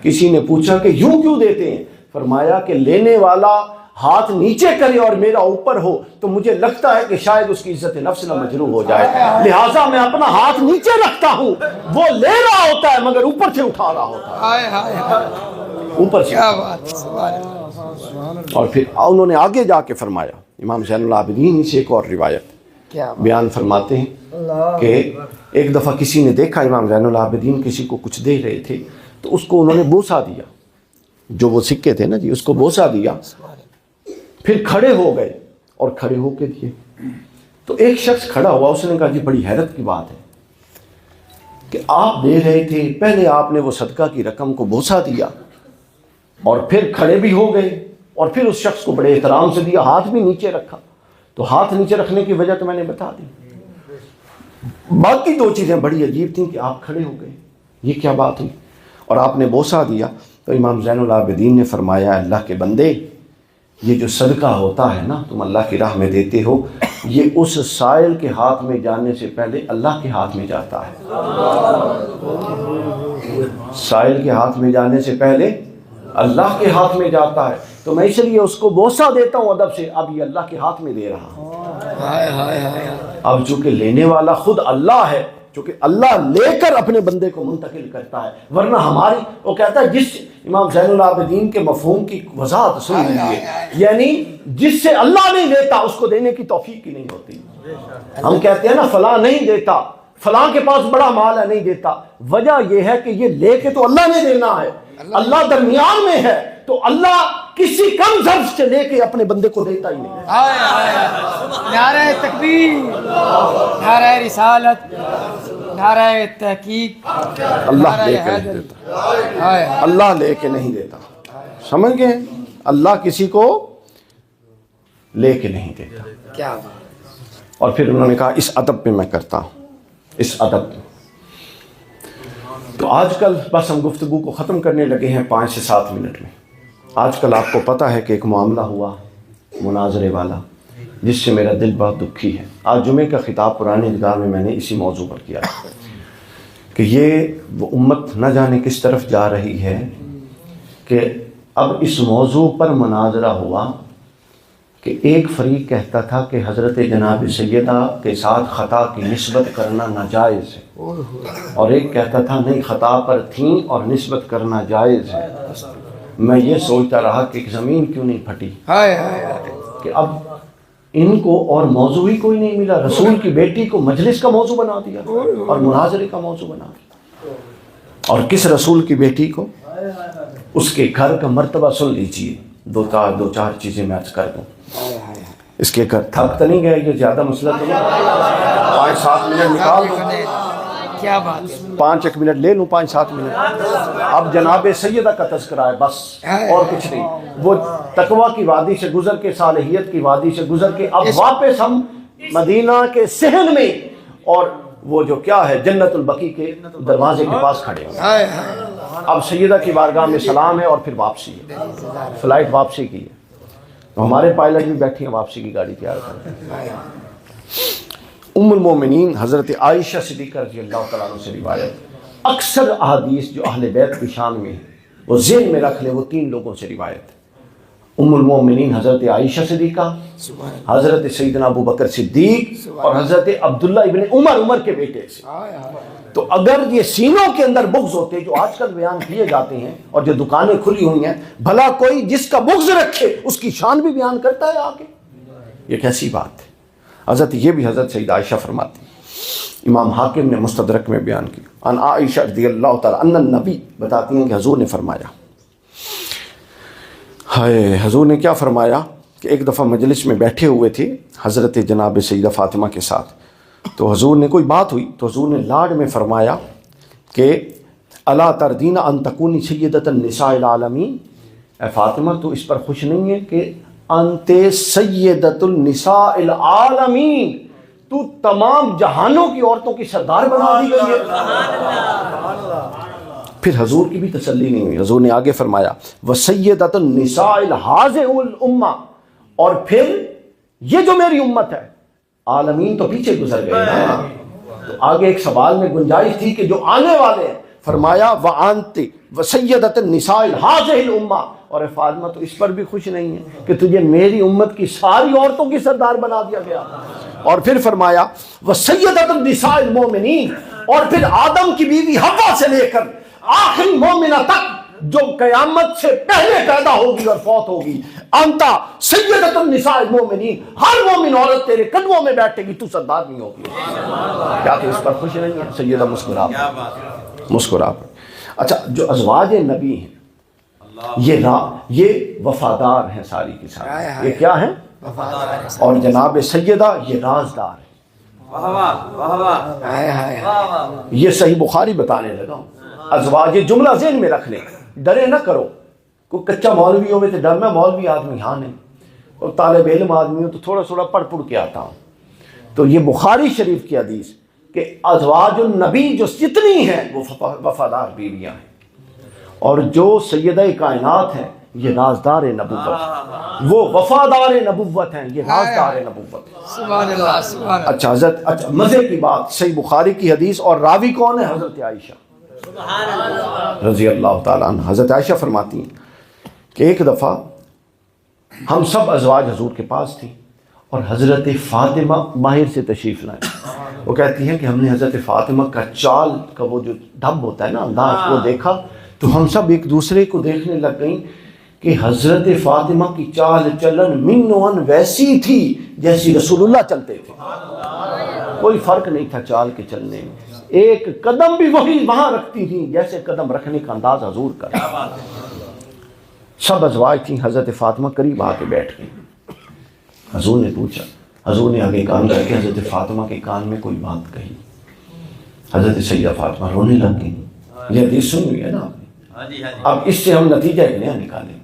کسی نے پوچھا کہ یوں کیوں دیتے ہیں؟ فرمایا کہ لینے والا ہاتھ نیچے کرے اور میرا اوپر ہو تو مجھے لگتا ہے کہ شاید اس کی عزت نفس نہ مجروح ہو جائے، لہٰذا میں اپنا ہاتھ نیچے رکھتا ہوں. وہ لے رہا ہوتا ہے مگر اوپر سے اٹھا رہا ہوتا ہے، اوپر سے. اور پھر انہوں نے آگے جا کے فرمایا، امام زین العابدین ہی سے ایک اور روایت بیان فرماتے ہیں کہ ایک دفعہ کسی نے دیکھا امام زین العابدین کسی کو کچھ دے رہے تھے تو اس کو انہوں نے بوسہ دیا، جو وہ سکے تھے نا جی، اس کو بوسہ دیا. پھر کھڑے ہو گئے اور کھڑے ہو کے دیے. تو ایک شخص کھڑا ہوا، اس نے کہا جی بڑی حیرت کی بات ہے کہ آپ دے رہے تھے، پہلے آپ نے وہ صدقہ کی رقم کو بوسہ دیا اور پھر کھڑے بھی ہو گئے اور پھر اس شخص کو بڑے احترام سے دیا، ہاتھ بھی نیچے رکھا. تو ہاتھ نیچے رکھنے کی وجہ تو میں نے بتا دی. باقی دو چیزیں بڑی عجیب تھیں کہ آپ کھڑے ہو گئے، یہ کیا بات ہوئی، اور آپ نے بوسہ دیا. تو امام زین العابدین نے فرمایا اللہ کے بندے، یہ جو صدقہ ہوتا ہے نا تم اللہ کی راہ میں دیتے ہو، یہ اس سائل کے ہاتھ میں جانے سے پہلے اللہ کے ہاتھ میں جاتا ہے. سائل کے ہاتھ میں جانے سے پہلے اللہ کے ہاتھ میں جاتا ہے. تو میں اس لیے اس کو بوسہ دیتا ہوں ادب سے، اب یہ اللہ کے ہاتھ میں دے رہا ہوں. اب چونکہ لینے والا خود اللہ ہے، چونکہ اللہ لے کر اپنے بندے کو منتقل کرتا ہے، ورنہ ہماری وہ کہتا ہے جس امام زین العابدین کے مفہوم کی وضاحت سن لیجیے، یعنی جس سے اللہ نہیں دیتا اس کو دینے کی توفیق ہی نہیں ہوتی. ہم کہتے ہیں نا فلاں نہیں دیتا، فلاں کے پاس بڑا مال ہے نہیں دیتا، وجہ یہ ہے کہ یہ لے کے تو اللہ نے دینا ہے، اللہ درمیان میں ہے، تو اللہ کسی کم ظرف سے لے کے اپنے بندے کو دیتا ہی نہیں. نعرہ تکبیر، نعرہ رسالت، نعرہ تحقیق، اللہ لے کے نہیں دیتا، اللہ لے کے نہیں دیتا. سمجھ گئے؟ اللہ کسی کو لے کے نہیں دیتا. کیا اور پھر انہوں نے کہا اس ادب پہ میں کرتا ہوں، اس ادب پہ. تو آج کل بس ہم گفتگو کو ختم کرنے لگے ہیں 5 سے 7 منٹ میں. آج کل آپ کو پتہ ہے کہ ایک معاملہ ہوا مناظرے والا جس سے میرا دل بہت دکھی ہے. آج جمعے کا خطاب پرانے ادگار میں نے اسی موضوع پر کیا کہ یہ وہ امت نہ جانے کس طرف جا رہی ہے کہ اب اس موضوع پر مناظرہ ہوا کہ ایک فریق کہتا تھا کہ حضرت جناب سیدہ کے ساتھ خطا کی نسبت کرنا ناجائز ہے، اور ایک کہتا تھا نہیں خطا پر تھیں اور نسبت کرنا جائز ہے. میں یہ سوچتا رہا کہ زمین کیوں نہیں پھٹی کہ اب ان کو اور موضوع ہی کوئی نہیں ملا. رسول کی بیٹی کو مجلس کا موضوع بنا دیا اور مناظرے کا موضوع بنا دیا. اور کس رسول کی بیٹی کو؟ اس کے گھر کا مرتبہ سن لیجئے. دو چار چیزیں میں عرض کر دوں. اس کے گھر تھک تو نہیں گئے، یہ زیادہ مسئلہ تو نہیں، 5-7 منٹ نکال دوں، کیا بات، 5 منٹ لے لوں، 5-7 منٹ. اب جناب سیدہ کا تذکرہ ہے بس، اور کچھ نہیں. وہ تقویٰ کی وادی سے گزر کے، صالحیت کی وادی سے گزر کے اب واپس ہم مدینہ کے صحن میں، اور وہ جو کیا ہے جنت البقیع کے دروازے کے پاس کھڑے ہیں. اب سیدہ کی بارگاہ میں سلام ہے اور پھر واپسی ہے، فلائٹ واپسی کی ہے. تو ہمارے پائلٹ بھی بیٹھے ہیں واپسی کی گاڑی تیار کر رہے ہیں. ام المومنین حضرت عائشہ صدیقہ رضی اللہ تعالیٰ عنہ سے روایت. اکثر احادیث جو اہل بیت کی شان میں ہیں وہ ذہن میں رکھ لیں، وہ 3 لوگوں سے روایت. ام المومنین حضرت عائشہ صدیقہ، حضرت سیدنا ابو بکر صدیق اور حضرت عبداللہ ابن عمر کے بیٹے سے. تو اگر یہ سینوں کے اندر بغض ہوتے جو آج کل بیان کیے جاتے ہیں اور جو دکانیں کھلی ہوئی ہیں، بھلا کوئی جس کا بغض رکھے اس کی شان بھی بیان کرتا ہے آگے، یہ کیسی بات ہے. حضرت یہ بھی حضرت سیدہ عائشہ فرماتی، امام حاکم نے مستدرک میں بیان کی، ان عائشہ رضی اللہ تعالیٰ عنہ النبی بتاتی ہیں کہ حضور نے فرمایا، حضور نے کیا فرمایا کہ ایک دفعہ مجلس میں بیٹھے ہوئے تھے حضرت جناب سیدہ فاطمہ کے ساتھ. تو حضور نے کوئی بات ہوئی تو حضور نے لاڈ میں فرمایا کہ الا تردین ان تکونی سیدۃ النساء العالمین، اے فاطمہ تو اس پر خوش نہیں ہے کہ انت سیدۃ النساء العالمین، تو تمام جہانوں کی عورتوں کی سردار بنا دی گئی ہے۔ پھر حضور کی بھی تسلی نہیں ہوئی، حضور نے آگے فرمایا وسیدۃ النساء هذه الامہ، اور پھر یہ جو میری امت ہے، عالمین تو پیچھے گزر گئے نا، تو آگے ایک سوال میں گنجائش تھی کہ جو آنے والے ہیں، فرمایا وانت وسیدۃ النساء هذه الامہ، اور فاطمہ تو اس پر بھی خوش نہیں ہے کہ تجھے میری امت کی ساری عورتوں کی سردار بنا دیا گیا۔ اور پھر فرمایا وسیدۃ النساء المؤمنین، اور پھر آدم کی بیوی حوا سے لے کر آخری مومنہ تک جو قیامت سے پہلے پیدا ہوگی اور فوت ہوگی، انتا سیدۃ النساء المؤمنین، ہر مومن عورت تیرے قدموں میں بیٹھے گی، تو سردار نہیں ہوگی۔ کیا تو اس پر خوش نہیں ہے؟ سیدہ مسکرا مسکرا۔ اچھا، جو ازواج نبی ہیں یہ وفادار ہیں ساری کی ساری، یہ کیا ہیں؟ اور جناب سیدہ یہ رازدار ہے۔ یہ صحیح بخاری بتانے لگا ہوں، ازواج، یہ جملہ ذہن میں رکھ لیں، ڈرے نہ کرو۔ کوئی کچا مولوی ہوئے تو ڈر، میں مولوی آدمی ہاں نہیں، اور طالب علم آدمی ہوں تو تھوڑا تھوڑا پڑھ کے آتا ہوں۔ تو یہ بخاری شریف کی حدیث کہ ازواج النبی جو جتنی ہیں وہ وفادار بیویاں ہیں، اور جو سیدہ کائنات ہیں یہ رازدار نبوت، وہ وفادار نبوت ہیں، یہ رازدار نبوت۔ سبحان اللہ، سبحان اللہ۔ اچھا حضرت، اچھا مزے کی بات، صحیح بخاری کی حدیث، اور راوی کون ہے؟ حضرت عائشہ رضی اللہ تعالیٰ عنہ۔ حضرت عائشہ فرماتی ہیں کہ ایک دفعہ ہم سب ازواج حضور کے پاس تھیں، اور حضرت فاطمہ باہر سے تشریف لائیں۔ وہ کہتی ہیں کہ ہم نے حضرت فاطمہ کا چال کا وہ جو ڈھب ہوتا ہے نا انداز، وہ دیکھا تو ہم سب ایک دوسرے کو دیکھنے لگ گئیں کہ حضرت فاطمہ کی چال چلن منوان ویسی تھی جیسی رسول اللہ چلتے تھے، کوئی فرق نہیں تھا چال کے چلنے میں، ایک قدم بھی وہی وہاں رکھتی تھی جیسے قدم رکھنے کا انداز حضور کا۔ سب ازواج تھیں، حضرت فاطمہ قریب آ کے بیٹھ گئی۔ حضور نے پوچھا، حضور نے آگے کان کر کے حضرت فاطمہ کے کان میں کوئی بات کہی، حضرت سیدہ فاطمہ رونے لگ گئی۔ یہ حدیث سنی ہوئی ہے نا آپ نے، اب اس سے ہم نتیجہ ایک نیا نکالیں۔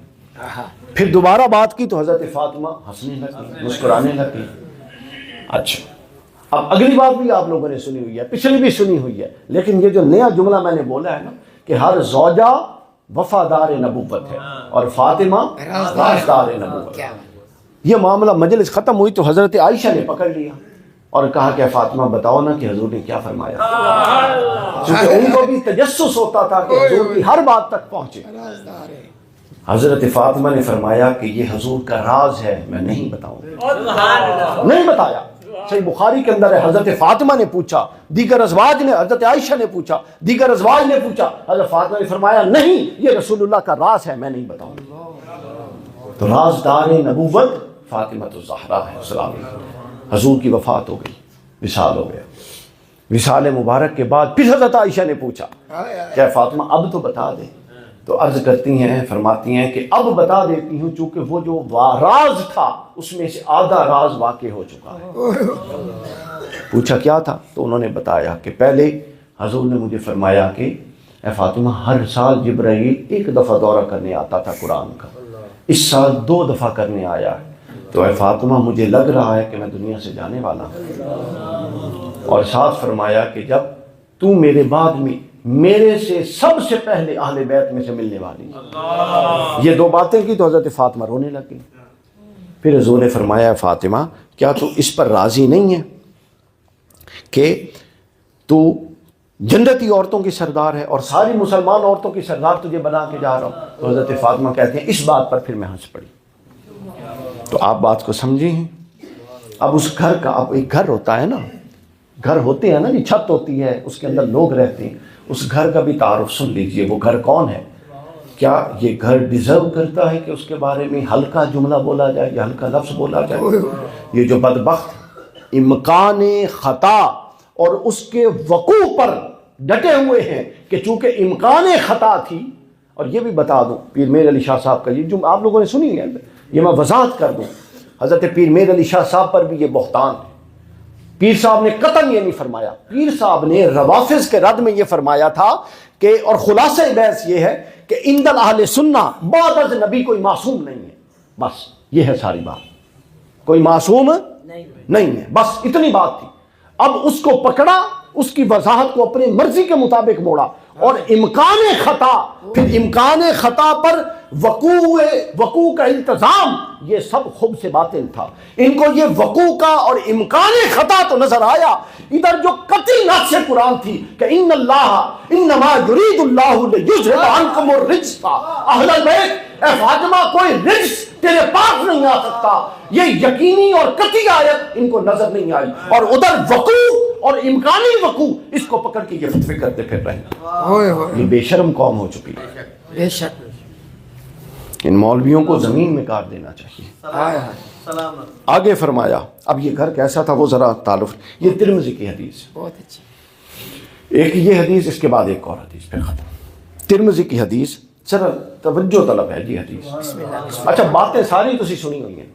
پھر دوبارہ بات کی تو حضرت فاطمہ ہنسنے لگی، مسکرانے لگی۔ اچھا، اب اگلی بات بھی آپ لوگوں نے سنی ہوئی ہے، پچھلی بھی سنی ہوئی ہے، لیکن یہ جو نیا جملہ میں نے بولا ہے نا کہ ہر زوجہ وفادار نبوت ہے اور فاطمہ رازدار نبوت، یہ معاملہ مجلس ختم ہوئی تو حضرت عائشہ نے پکڑ لیا اور کہا کہ فاطمہ بتاؤ نا کہ حضور نے کیا فرمایا، کیونکہ ان کو بھی تجسس ہوتا تھا کہ حضور کی ہر بات تک پہنچے۔ حضرت فاطمہ نے فرمایا کہ یہ حضور کا راز ہے، میں نہیں بتاؤں گا، نہیں بتایا۔ صحیح بخاری کے اندر ہے، حضرت فاطمہ نے پوچھا، دیگر ازواج نے، حضرت عائشہ نے پوچھا، دیگر ازواج نے پوچھا، حضرت فاطمہ نے فرمایا نہیں، یہ رسول اللہ کا راز ہے، میں نہیں بتاؤں گا۔ تو رازدار نبوت فاطمہ الزہرا ہے السلام علیکم۔ حضور کی وفات ہو گئی، وصال ہو گیا۔ وصال مبارک کے بعد پھر حضرت عائشہ نے پوچھا کہ فاطمہ اب تو بتا دے، تو عرض کرتی ہیں، فرماتی ہیں کہ اب بتا دیتی ہوں، چونکہ وہ جو راز تھا اس میں سے آدھا راز واقع ہو چکا ہے۔ پوچھا کیا تھا؟ تو انہوں نے بتایا کہ پہلے حضور نے مجھے فرمایا کہ اے فاطمہ ہر سال جبرائیل ایک دفعہ دورہ کرنے آتا تھا قرآن کا، اس سال 2 دفعہ کرنے آیا ہے، تو اے فاطمہ مجھے لگ رہا ہے کہ میں دنیا سے جانے والا ہوں۔ اور ساتھ فرمایا کہ جب تو میرے بعد میں میرے سے سب سے پہلے اہل بیت میں سے ملنے والی، یہ 2 باتیں کی تو حضرت فاطمہ رونے لگی۔ پھر حضور نے فرمایا فاطمہ کیا تو اس پر راضی نہیں ہے کہ تو جنتی عورتوں کی سردار ہے اور ساری مسلمان عورتوں کی سردار تجھے بنا کے جا رہا ہوں؟ تو حضرت فاطمہ کہتے ہیں اس بات پر پھر میں ہنس پڑی۔ تو آپ بات کو سمجھے ہیں؟ اب اس گھر کا، اب ایک گھر ہوتا ہے نا، گھر ہوتے ہیں نا جی، چھت ہوتی ہے، اس کے اندر لوگ رہتے ہیں، اس گھر کا بھی تعارف سن لیجئے، وہ گھر کون ہے؟ کیا یہ گھر ڈیزرو کرتا ہے کہ اس کے بارے میں ہلکا جملہ بولا جائے یا ہلکا لفظ بولا جائے؟ یہ جو بدبخت امکان خطا اور اس کے وقوع پر ڈٹے ہوئے ہیں کہ چونکہ امکان خطا تھی، اور یہ بھی بتا دوں پیر میر علی شاہ صاحب کا یہ جو آپ لوگوں نے سنی ہے، یہ میں وضاحت کر دوں، حضرت پیر میر علی شاہ صاحب پر بھی یہ بہتان ہے پیر صاحب نے قطعاً یہ نہیں فرمایا. پیر صاحب نے روافض کے رد میں یہ فرمایا تھا کہ، اور خلاصہ بحث یہ ہے کہ عند اہل سنہ بعد از نبی کوئی معصوم نہیں ہے. بس یہ ہے ساری بات. کوئی معصوم نہیں ہے، بس اتنی بات تھی. اب اس کو پکڑا، اس کی وضاحت کو اپنی مرضی کے مطابق موڑا، اور امکان خطا، پھر امکان خطا پر وقوع کا التزام، یہ سب خوب سے باطل تھا. ان کو یہ وقوع کا اور امکان خطا تو نظر آیا، ادھر جو قطعی نص قرآن تھی کہ ان اللہ انما یرید اللہ لیذھب عنکم الرجس اہل البیت، اے فاطمہ کوئی رجس تیرے پاس نہیں آ سکتا. یہ یقینی اور قطعی آیت ان کو نظر نہیں آئی، اور ادھر وقوع اور امکانی وقوع اس کو پکڑ کے یہ فتوے کرتے پھر رہے ہیں. یہ بے شرم قوم ہو چکی ہے. بے شک. ان مولویوں کو زمین میں کاٹ دینا چاہیے. آگے فرمایا، اب یہ گھر کیسا تھا وہ ذرا تعارف. یہ ترمذی کی حدیث، بہت اچھی. ایک یہ حدیث، اس کے بعد ایک اور حدیث پھر ختم. ترمذی کی حدیث ذرا توجہ طلب ہے جی حدیث. اچھا باتیں ساری تسی سنی ہوئی ہیں،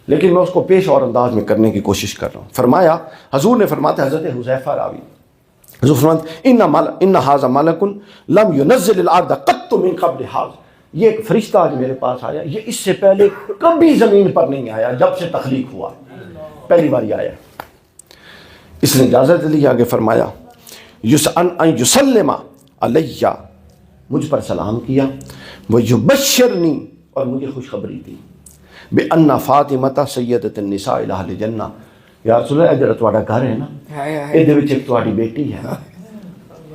لیکن میں اس کو پیش اور انداز میں کرنے کی کوشش کر رہا ہوں. فرمایا، حضور نے فرماتے، حضرت حذیفہ راوی، حضور فرماتے ان ھذا ملک لم ينزل الارض قط من قبل ھذا، یہ ایک فرشتہ آج میرے پاس آیا، یہ اس سے پہلے کبھی زمین پر نہیں آیا، جب سے تخلیق ہوا پہلی بار یہ آیا. اس نے اجازت لی. آگے فرمایا ان یسلم علیہ، مجھ پر سلام کیا، ویبشرنی، اور مجھے خوشخبری دی، بان فاطمہ سیدۃ النساء اہل جنہ. یا رسول اللہ، جڑا تہاڈا گھر ہے نا، ਇਹਦੇ ਵਿੱਚ ایک تہاڈی بیٹی ہے،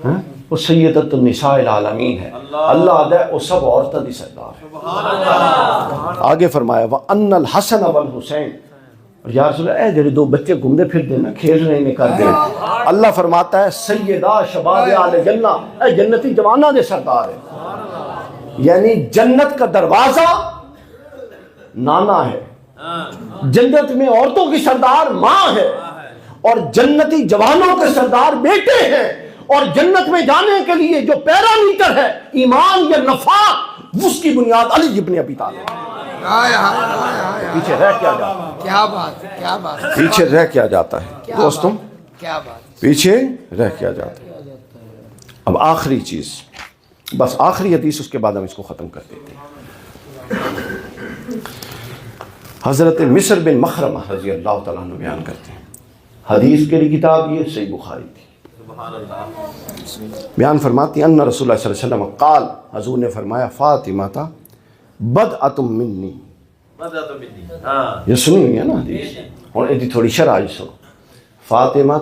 ہاں، وہ سیدۃ النساء العالمین ہے، اللہ دا وہ سب عورتوں دی سردار ہے. آگے فرمایا وان الحسن والحسین، اور یا رسول اللہ، جڑے دو بچے گھومتے پھرتے نا، کھیل رہے ہیں، کر دیں، اللہ فرماتا ہے سیدہ شباب اہل جنہ، اے جنتی جوانوں دے سردار ہے. یعنی جنت کا دروازہ نانا ہے، جنت میں عورتوں کی سردار ماں ہے، اور جنتی جوانوں کے سردار بیٹے ہیں. اور جنت میں جانے کے لیے جو پیرامیٹر ہے ایمان یا نفاق، اس کی بنیاد علی ابن ابی طالب. پیچھے رہ کیا جاتا ہے؟ کیا بات ہے، کیا بات ہے. پیچھے رہ کیا جاتا ہے دوستوں؟ کیا بات. پیچھے رہ کیا جاتا ہے. اب آخری چیز، بس آخری حدیث، اس کے بعد ہم اس کو ختم کر دیتے ہیں. حضرت مصر بن مخرمہ رضی اللہ تعالیٰ عنہ بیان کرتے ہیں، حدیث کے لیے کتاب یہ صحیح بخاری تھی. بیان فرماتی ان رسول اللہ صلی اللہ علیہ وسلم قال، حضور نے فرمایا فاطمہ بدعۃ منی. یہ سنی ہوئی ہے نا حدیث، اور یہ تھوڑی شرح سو. فاطمہ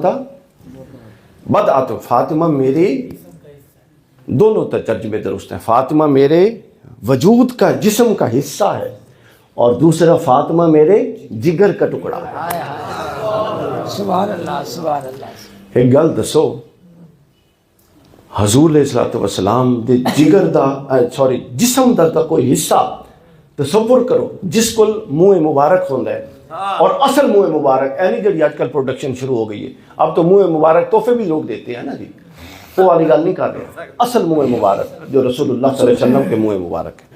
بدعۃ، فاطمہ میری، دونوں ترجمے درست ہیں. فاطمہ میرے وجود کا، جسم کا حصہ ہے، اور دوسرا فاطمہ میرے جگر کا ٹکڑا ہے. سبحان اللہ، سبحان اللہ. ایک گل دسو، حضور علیہ الصلوۃ والسلام دے جگر دا جسم دا کوئی حصہ تصور کرو جس کو منہ مبارک ہوندا ہے، اور اصل منہ مبارک اینی جڑی آج کل پروڈکشن شروع ہو گئی ہے، اب تو منہ مبارک تحفے بھی لوگ دیتے ہیں نا جی، وہ والی گل نہیں کر رہے. اصل منہ مبارک جو رسول اللہ صلی اللہ علیہ وسلم کے منہ مبارک ہے،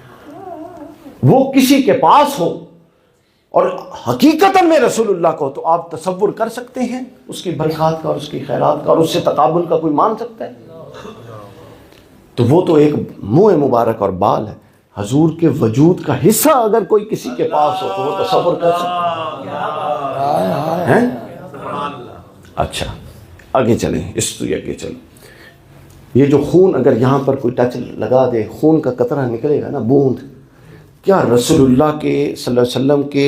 وہ کسی کے پاس ہو اور حقیقتاً میں رسول اللہ کو، تو آپ تصور کر سکتے ہیں اس کی برکات کا اور اس کی خیرات کا، اور اس سے تقابل کا کوئی مان سکتا ہے؟ تو وہ تو ایک منہ مبارک اور بال ہے. حضور کے وجود کا حصہ اگر کوئی کسی کے پاس ہو تو وہ تصور کر سکتا ہے. اچھا آگے چلیں، اس تو آگے چلیں. یہ جو خون اگر یہاں پر کوئی ٹچ لگا دے، خون کا قطرہ نکلے گا نا، بوند، کیا رسول اللہ کے صلی اللہ علیہ وسلم کے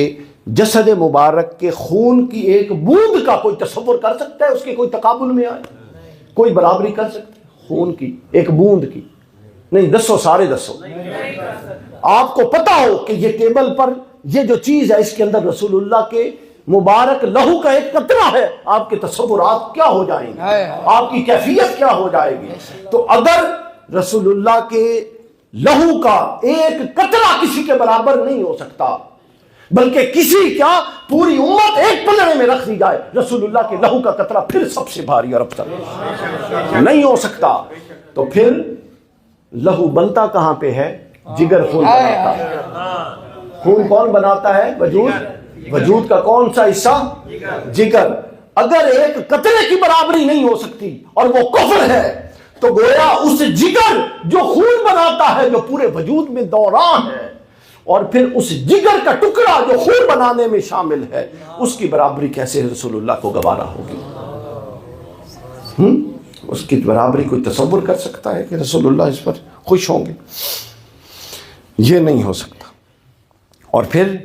جسد مبارک کے خون کی ایک بوند کا کوئی تصور کر سکتا ہے؟ اس کے کوئی تقابل میں آئے، کوئی برابری کر سکتا ہے خون کی ایک بوند کی؟ نہیں. دسو، سارے دسو. آپ کو پتا ہو کہ یہ ٹیبل پر یہ جو چیز ہے، اس کے اندر رسول اللہ کے مبارک لہو کا ایک قطرہ ہے، آپ کے تصورات کیا ہو جائیں گے، آپ کی کیفیت کیا ہو جائے گی؟ تو اگر رسول اللہ کے لہو کا ایک قطرہ کسی کے برابر نہیں ہو سکتا، بلکہ کسی کیا پوری امت ایک پلڑے میں رکھ دی جائے، رسول اللہ کے لہو کا قطرہ پھر سب سے بھاری اور ابتر نہیں ہو سکتا. تو پھر لہو بنتا کہاں پہ ہے؟ جگر خون بناتا ہے. خون کون بناتا ہے؟ وجود کا کون سا حصہ؟ جگر. اگر ایک قطرے کی برابری نہیں ہو سکتی اور وہ کفر ہے تو گویا اس جگر جو خون بناتا ہے، جو پورے وجود میں دوران ہے، اور پھر اس جگر کا ٹکڑا جو خون بنانے میں شامل ہے، اس کی برابری کیسے رسول اللہ کو گوارا ہوگی؟ اس کی برابری کوئی تصور کر سکتا ہے کہ رسول اللہ اس پر خوش ہوں گے؟ یہ نہیں ہو سکتا۔ اور پھر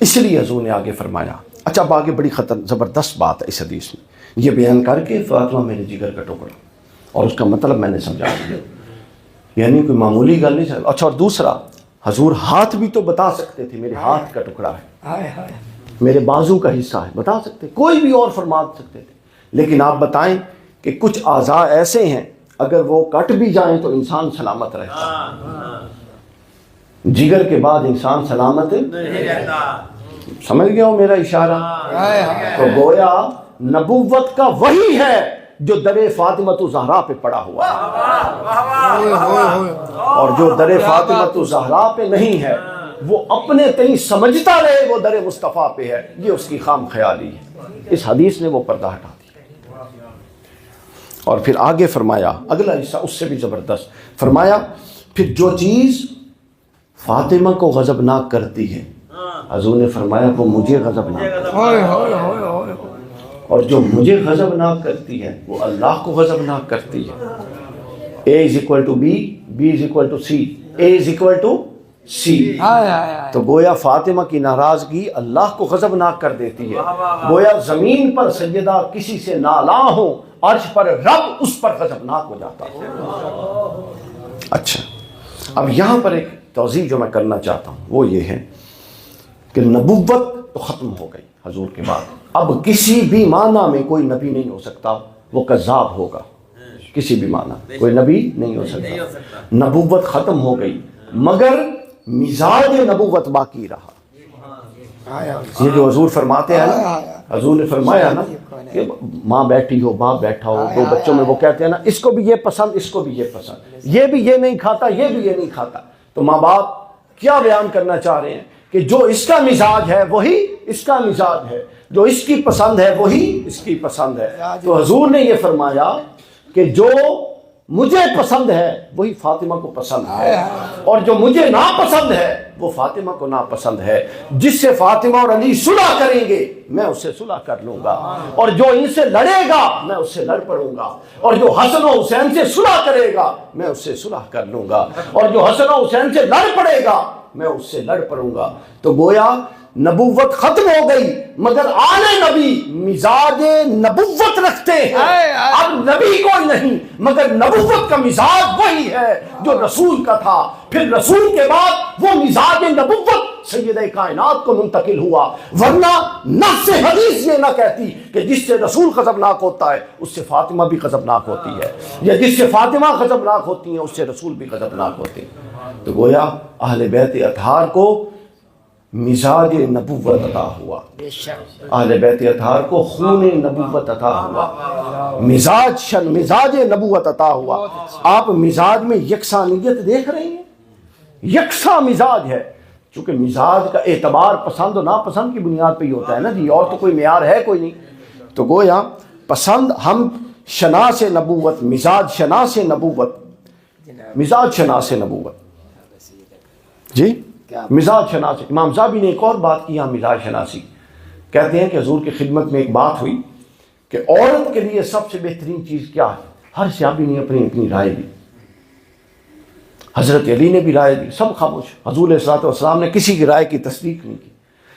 اس لیے حضور نے آگے فرمایا، اچھا اب آگے بڑی زبردست بات ہے اس حدیث میں، یہ بیان کر کے فاطمہ میرے جگر کا ٹکڑا، اور اس کا مطلب میں نے سمجھا دیا، یعنی کوئی معمولی گل نہیں۔ اچھا، اور دوسرا، حضور ہاتھ بھی تو بتا سکتے تھے میرے ہاتھ کا ٹکڑا ہے، میرے بازو کا حصہ ہے، بتا سکتے، کوئی بھی اور فرما سکتے تھے، لیکن آپ بتائیں کہ کچھ اعضاء ایسے ہیں اگر وہ کٹ بھی جائیں تو انسان سلامت رہتا ہے، جگر کے بعد انسان سلامت نہیں رہتا۔ سمجھ گئے ہو میرا اشارہ؟ تو گویا نبوت کا وہی ہے جو در فاطمۃ الزہرا پہ پڑا ہوا ہے، اور جو در فاطمۃ الزہرا پہ نہیں ہے وہ اپنے تئیں سمجھتا رہے وہ در مصطفیٰ پہ ہے، یہ اس کی خام خیالی ہے۔ اس حدیث نے وہ پردہ ہٹا دیا۔ اور پھر آگے فرمایا، اگلا حصہ اس سے بھی زبردست فرمایا، پھر جو چیز فاطمہ کو غضبناک کرتی ہے، حضور نے فرمایا وہ مجھے غضبناک، اور جو مجھے غضبناک کرتی ہے وہ اللہ کو غضبناک کرتی ہے۔ A is equal to B, B is equal to C, A is equal to C۔ تو گویا فاطمہ کی ناراضگی اللہ کو غضبناک کر دیتی ہے، گویا زمین پر سیدہ کسی سے نالاں ہو، عرش پر رب اس پر غضبناک ہو جاتا ہے۔ اچھا، اب یہاں پر ایک توضیح جو میں کرنا چاہتا ہوں وہ یہ ہے کہ نبوت تو ختم ہو گئی حضور کے بعد، اب کسی بھی معنی میں کوئی نبی نہیں ہو سکتا، وہ کذاب ہوگا، کسی بھی معنی کوئی نبی نہیں ہو سکتا، نبوت ختم ہو گئی، مگر مزاج نبوت باقی رہا۔ یہ جو حضور فرماتے ہیں نا، حضور نے فرمایا نا کہ ماں بیٹھی ہو، باپ بیٹھا ہو، دو بچوں میں وہ کہتے ہیں نا اس کو بھی یہ پسند، اس کو بھی یہ پسند، یہ بھی یہ نہیں کھاتا، یہ بھی یہ نہیں کھاتا، تو ماں باپ کیا بیان کرنا چاہ رہے ہیں کہ جو اس کا مزاج ہے وہی اس کا مزاج ہے، جو اس کی پسند ہے وہی اس کی پسند ہے۔ تو حضور نے یہ فرمایا کہ جو مجھے پسند ہے وہی فاطمہ کو پسند ہے، اور جو مجھے ناپسند ہے وہ فاطمہ کو ناپسند ہے۔ جس سے فاطمہ اور علی صلح کریں گے میں اس سے صلح کر لوں گا، اور جو ان سے لڑے گا میں اس سے لڑ پڑوں گا، اور جو حسن و حسین سے صلح کرے گا میں اس سے صلح کر لوں گا، اور جو حسن و حسین سے لڑ پڑے گا میں اس سے لڑ پڑوں گا۔ تو گویا نبوت ختم ہو گئی، مگر آل نبی مزاج نبوت رکھتے ہیں، اب نبی کوئی نہیں مگر نبوت کا مزاج وہی ہے جو رسول کا تھا، پھر رسول کے بعد وہ مزاج نبوت سید کائنات کو منتقل ہوا، ورنہ نص حدیث یہ نہ کہتی کہ جس سے رسول غضبناک ہوتا ہے اس سے فاطمہ بھی غضبناک ہوتی ہے، یا جس سے فاطمہ غضبناک ہوتی ہیں اس سے رسول بھی غضبناک ہوتے ہیں۔ تو گویا اہل بیت اطہار کو مزاج نبوت عطا ہوا، اہل بیت اطہار کو خون نبوت عطا ہوا، مزاج نبوت عطا ہوا۔ آپ مزاج میں یکسانیت دیکھ رہے ہیں، یکساں مزاج ہے، چونکہ مزاج کا اعتبار پسند و ناپسند کی بنیاد پہ ہی ہوتا ہے نا جی، اور تو کوئی معیار ہے کوئی نہیں۔ تو گویا پسند ہم شناس نبوت، مزاج شناس نبوت، مزاج شناس نبوت، جی مزاج شناسی۔ امام زابی نے ایک اور بات کی یہاں مزاج شناسی، کہتے ہیں کہ حضور کی خدمت میں ایک بات ہوئی کہ عورت کے لیے سب سے بہترین چیز کیا ہے، ہر صحابی نے اپنی اپنی رائے دی، حضرت علی نے بھی رائے دی، سب خاموش، حضور علیہ الصلوۃ والسلام نے کسی کی رائے کی تصدیق نہیں کی۔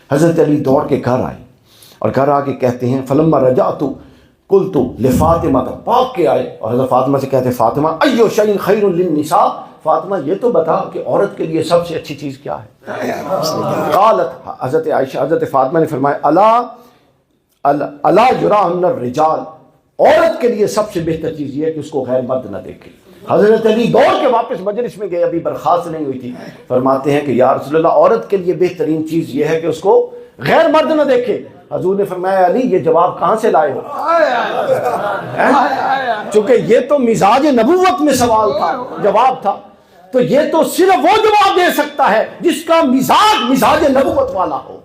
حضرت علی دوڑ کے گھر آئے اور گھر آ کے کہتے ہیں فلما رجعت قلت لفاطمہ، پاک کے آئے اور حضرت فاطمہ سے کہتے ہیں فاطمہ ایو شیء خیر للنساء، فاطمہ یہ تو بتا کہ عورت کے لیے سب سے اچھی چیز کیا ہے؟ قالت، حضرت عائشہ، حضرت فاطمہ نے فرمایا الا یراہن الرجال، عورت کے لیے سب سے بہتر چیز یہ ہے کہ اس کو غیر مرد نہ دیکھے۔ حضرت علی دوڑ کے واپس مجلس میں گئے، ابھی برخاست نہیں ہوئی تھی، فرماتے ہیں کہ یا رسول اللہ عورت کے لیے بہترین چیز یہ ہے کہ اس کو غیر مرد نہ دیکھے۔ حضور نے فرمایا علی یہ جواب کہاں سے لائے ہو؟ چونکہ یہ تو مزاج نبوت میں سوال تھا، جواب تھا، تو یہ تو صرف وہ جواب دے سکتا ہے جس کا مزاج نبوت والا ہو۔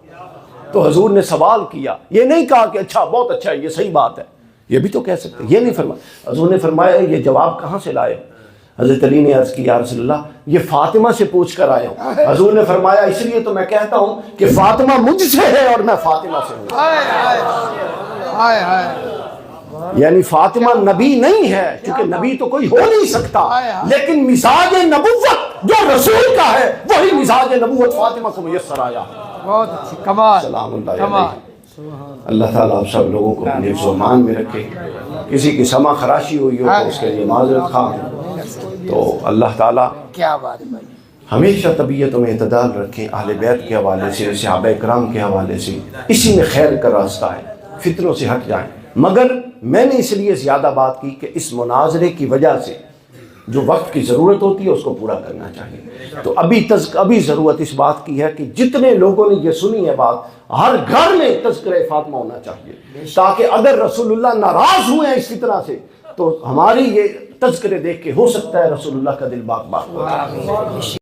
تو حضور نے سوال کیا، یہ نہیں کہا کہ اچھا بہت اچھا ہے، یہ صحیح بات ہے، یہ بھی تو کہہ سکتے، یہ نہیں فرمایا۔ حضور نے فرمایا یہ جواب کہاں سے لائے؟ حضرت علی نے عرض کی یا رسول اللہ یہ فاطمہ سے پوچھ کر آیا ہوں۔ حضور نے فرمایا اس لیے تو میں کہتا ہوں کہ فاطمہ مجھ سے ہے اور میں فاطمہ سے ہوں۔ ہائے ہائے، یعنی فاطمہ نبی نہیں ہے، کیونکہ نبی تو کوئی ہو نہیں سکتا، لیکن مزاج نبوت جو رسول کا ہے وہی مزاج نبوت فاطمہ کو میسر آیا۔ بہت اچھی، کمال سلام اللہ کمال۔ علیہ۔ اللہ تعالیٰ آپ سب لوگوں کو اپنے حفظ و امان میں رکھے، کسی کی سما خراشی ہوئی ہو تو اس کے لیے معذرت خواہ ہوں۔ تو اللہ تعالیٰ کیا بات ہے بھائی، ہمیشہ طبیعت میں اعتدال رکھیں، اہل بیت کے حوالے سے، صحابہ کرام کے حوالے سے، اسی میں خیر کا راستہ ہے، فتنوں سے ہٹ جائیں۔ مگر میں نے اس لیے زیادہ بات کی کہ اس مناظرے کی وجہ سے جو وقت کی ضرورت ہوتی ہے اس کو پورا کرنا چاہیے۔ تو ابھی ضرورت اس بات کی ہے کہ جتنے لوگوں نے یہ سنی ہے بات، ہر گھر میں تذکرہ فاطمہ ہونا چاہیے، تاکہ اگر رسول اللہ ناراض ہوئے ہیں اس فتنہ سے تو ہماری یہ تذکرے دیکھ کے ہو سکتا ہے رسول اللہ کا دل باغ باغ ہو۔